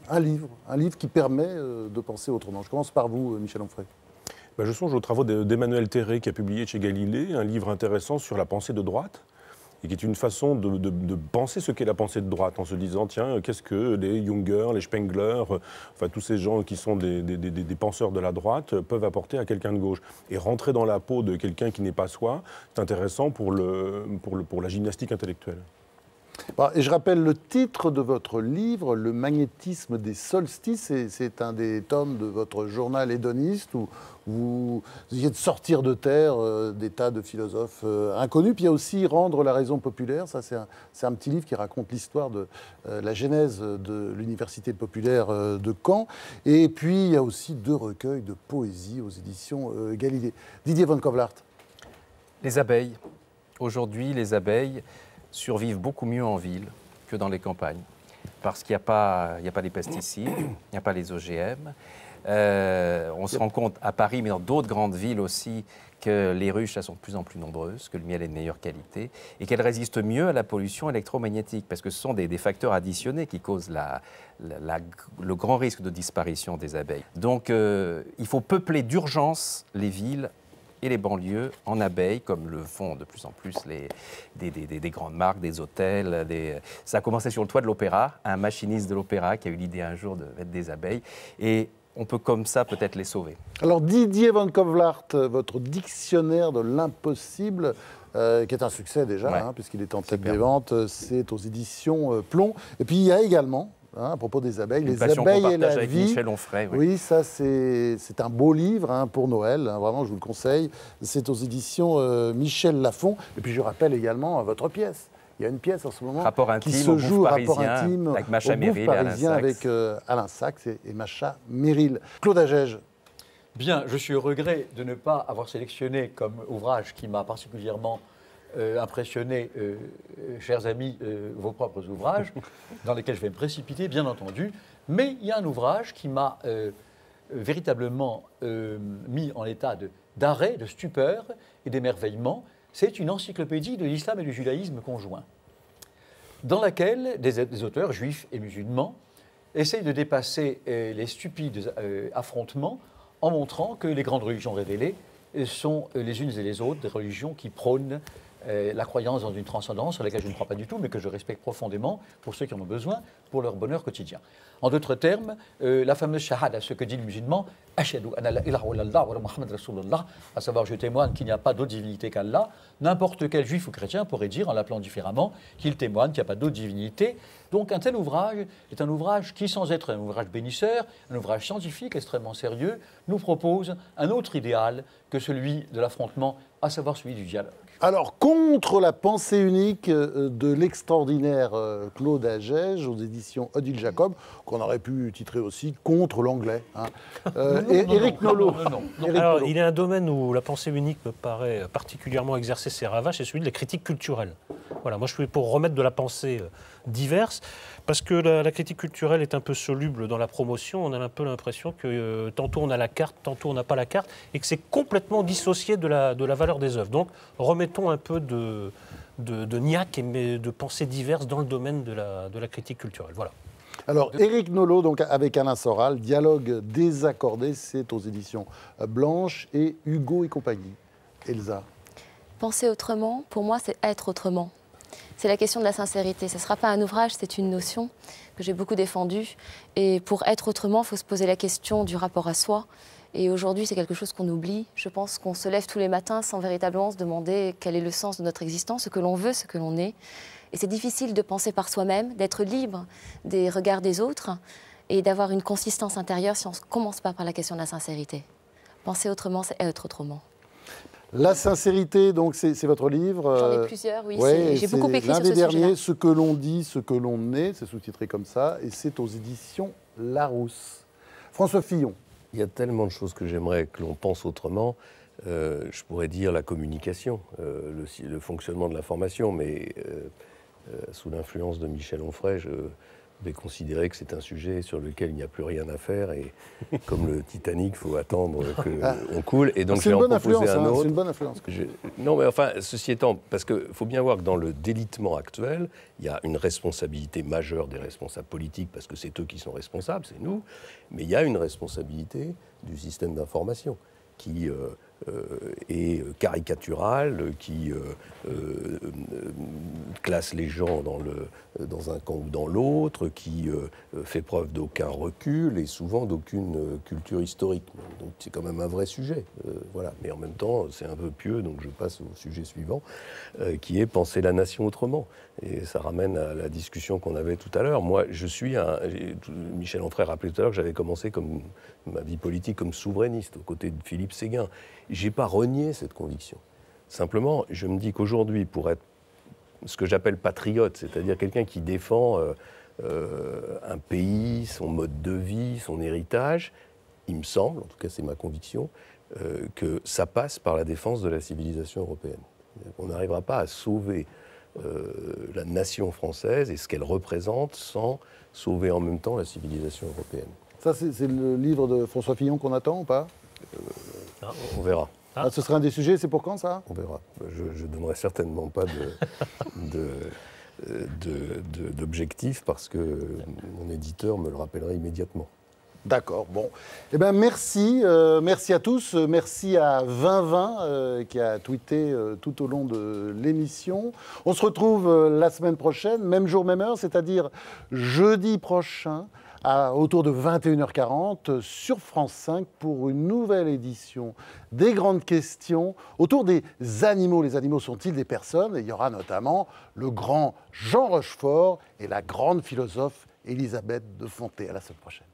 S1: un livre qui permet de penser autrement. Je commence par vous, Michel Onfray.
S9: Je songe aux travaux d'Emmanuel Terré qui a publié chez Galilée un livre intéressant sur la pensée de droite et qui est une façon de penser ce qu'est la pensée de droite en se disant tiens, qu'est-ce que les Junger, les Spengler, enfin tous ces gens qui sont des penseurs de la droite peuvent apporter à quelqu'un de gauche. Et rentrer dans la peau de quelqu'un qui n'est pas soi, c'est intéressant pour la gymnastique intellectuelle.
S1: Et je rappelle le titre de votre livre, Le magnétisme des solstices. C'est un des tomes de votre journal hédoniste où vous essayez de sortir de terre des tas de philosophes inconnus. Puis il y a aussi Rendre la raison populaire. Ça, c'est un petit livre qui raconte l'histoire de la genèse de l'université populaire de Caen. Et puis il y a aussi 2 recueils de poésie aux éditions Galilée. Didier von Kovlart.
S14: Les abeilles. Aujourd'hui, les abeilles survivent beaucoup mieux en ville que dans les campagnes, parce qu'il n'y a pas les pesticides, il n'y a pas les OGM. On se rend compte à Paris, mais dans d'autres grandes villes aussi, que les ruches elles sont de plus en plus nombreuses, que le miel est de meilleure qualité, et qu'elles résistent mieux à la pollution électromagnétique, parce que ce sont des facteurs additionnés qui causent le grand risque de disparition des abeilles. Donc il faut peupler d'urgence les villes et les banlieues en abeilles, comme le font de plus en plus des grandes marques, des hôtels. Ça a commencé sur le toit de l'opéra, un machiniste de l'opéra qui a eu l'idée un jour de mettre des abeilles, et on peut comme ça peut-être les sauver.
S1: Alors Didier von Kovlart, votre dictionnaire de l'impossible, qui est un succès déjà, puisqu'il est en tête des ventes, c'est aux éditions Plomb. Et puis il y a également, à propos des abeilles, les abeilles et la vie.
S14: Michel Onfray,
S1: oui, ça c'est un beau livre pour Noël, vraiment je vous le conseille. C'est aux éditions Michel Lafon. Et puis je rappelle également votre pièce. Il y a une pièce en ce moment qui se joue, Rapport intime,
S14: avec Macha Merrill
S1: avec Alain Sachs et Macha Merrill. Claude Agege.
S17: Bien, je suis au regret de ne pas avoir sélectionné comme ouvrage qui m'a particulièrement impressionné, chers amis, vos propres ouvrages, dans lesquels je vais me précipiter, bien entendu. Mais il y a un ouvrage qui m'a véritablement mis en état d'arrêt, de stupeur et d'émerveillement. C'est une encyclopédie de l'islam et du judaïsme conjoint, dans laquelle des auteurs juifs et musulmans essayent de dépasser les stupides affrontements en montrant que les grandes religions révélées sont les unes et les autres des religions qui prônent la croyance dans une transcendance sur laquelle je ne crois pas du tout, mais que je respecte profondément pour ceux qui en ont besoin, pour leur bonheur quotidien. En d'autres termes, la fameuse shahada, ce que dit le musulman, ashhadu anna la ilaha illallah wa Muhammad rasulullah, à savoir je témoigne qu'il n'y a pas d'autre divinité qu'Allah. N'importe quel juif ou chrétien pourrait dire, en l'appelant différemment, qu'il témoigne qu'il n'y a pas d'autre divinité. Donc un tel ouvrage est un ouvrage qui, sans être un ouvrage bénisseur, un ouvrage scientifique extrêmement sérieux, nous propose un autre idéal que celui de l'affrontement, à savoir celui du dialogue.
S1: Alors, contre la pensée unique de l'extraordinaire Claude Agege, aux éditions Odile Jacob, qu'on aurait pu titrer aussi Contre l'anglais. Éric Nolot.
S13: Alors, il y a un domaine où la pensée unique me paraît particulièrement exercer ses ravages, c'est celui de la critique culturelle. Voilà, moi je suis pour remettre de la pensée diverse, parce que la critique culturelle est un peu soluble dans la promotion. On a un peu l'impression que tantôt on a la carte, tantôt on n'a pas la carte, et que c'est complètement dissocié de la valeur des œuvres. Donc remettons un peu de niaque et de pensée diverse dans le domaine de la critique culturelle. Voilà.
S1: Alors, Éric Nolot, donc, avec Alain Soral, Dialogue désaccordé, c'est aux éditions Blanche et Hugo et compagnie. Elsa.
S10: Penser autrement, pour moi, c'est être autrement. C'est la question de la sincérité. Ce ne sera pas un ouvrage, c'est une notion que j'ai beaucoup défendue. Et pour être autrement, il faut se poser la question du rapport à soi. Et aujourd'hui, c'est quelque chose qu'on oublie. Je pense qu'on se lève tous les matins sans véritablement se demander quel est le sens de notre existence, ce que l'on veut, ce que l'on est. Et c'est difficile de penser par soi-même, d'être libre des regards des autres et d'avoir une consistance intérieure si on ne commence pas par la question de la sincérité. Penser autrement, c'est être autrement.
S1: La sincérité, donc, c'est votre livre.
S10: J'en ai plusieurs, oui.
S1: Ouais,
S10: j'ai beaucoup écrit sur ce
S1: sujet. L'un des derniers,
S10: sujet-là.
S1: Ce que l'on dit, ce que l'on est, c'est sous-titré comme ça, et c'est aux éditions Larousse. François Fillon.
S8: Il y a tellement de choses que j'aimerais que l'on pense autrement. Je pourrais dire la communication, le fonctionnement de l'information, mais sous l'influence de Michel Onfray, je vais considérer que c'est un sujet sur lequel il n'y a plus rien à faire et comme le Titanic, il faut attendre qu'on coule. Et donc je vais en proposer un autre.
S1: C'est une bonne influence.
S8: Non, mais enfin, ceci étant, parce qu'il faut bien voir que dans le délitement actuel, il y a une responsabilité majeure des responsables politiques, parce que c'est eux qui sont responsables, c'est nous, mais il y a une responsabilité du système d'information qui est caricatural, qui classe les gens dans un camp ou dans l'autre, qui fait preuve d'aucun recul et souvent d'aucune culture historique. Donc c'est quand même un vrai sujet. Voilà. Mais en même temps, c'est un peu pieux, donc je passe au sujet suivant, qui est penser la nation autrement. Et ça ramène à la discussion qu'on avait tout à l'heure. Moi, Michel Onfray rappelait tout à l'heure que j'avais commencé ma vie politique comme souverainiste, aux côtés de Philippe Séguin. Je n'ai pas renié cette conviction. Simplement, je me dis qu'aujourd'hui, pour être ce que j'appelle patriote, c'est-à-dire quelqu'un qui défend un pays, son mode de vie, son héritage, il me semble, en tout cas c'est ma conviction, que ça passe par la défense de la civilisation européenne. On n'arrivera pas à sauver la nation française et ce qu'elle représente sans sauver en même temps la civilisation européenne.
S1: Ça, c'est le livre de François Fillon qu'on attend ou pas?
S8: On verra.
S1: Ce sera un des sujets, c'est pour quand ça?
S8: On verra. Je ne donnerai certainement pas d'objectif parce que mon éditeur me le rappellerait immédiatement.
S1: D'accord, bon. Eh bien, merci. Merci à tous. Merci à 2020 qui a tweeté tout au long de l'émission. On se retrouve la semaine prochaine, même jour, même heure, c'est-à-dire jeudi prochain, autour de 21h40 sur France 5 pour une nouvelle édition des grandes questions autour des animaux. Les animaux sont-ils des personnes? Et il y aura notamment le grand Jean Rochefort et la grande philosophe Elisabeth de Fonté. À la semaine prochaine.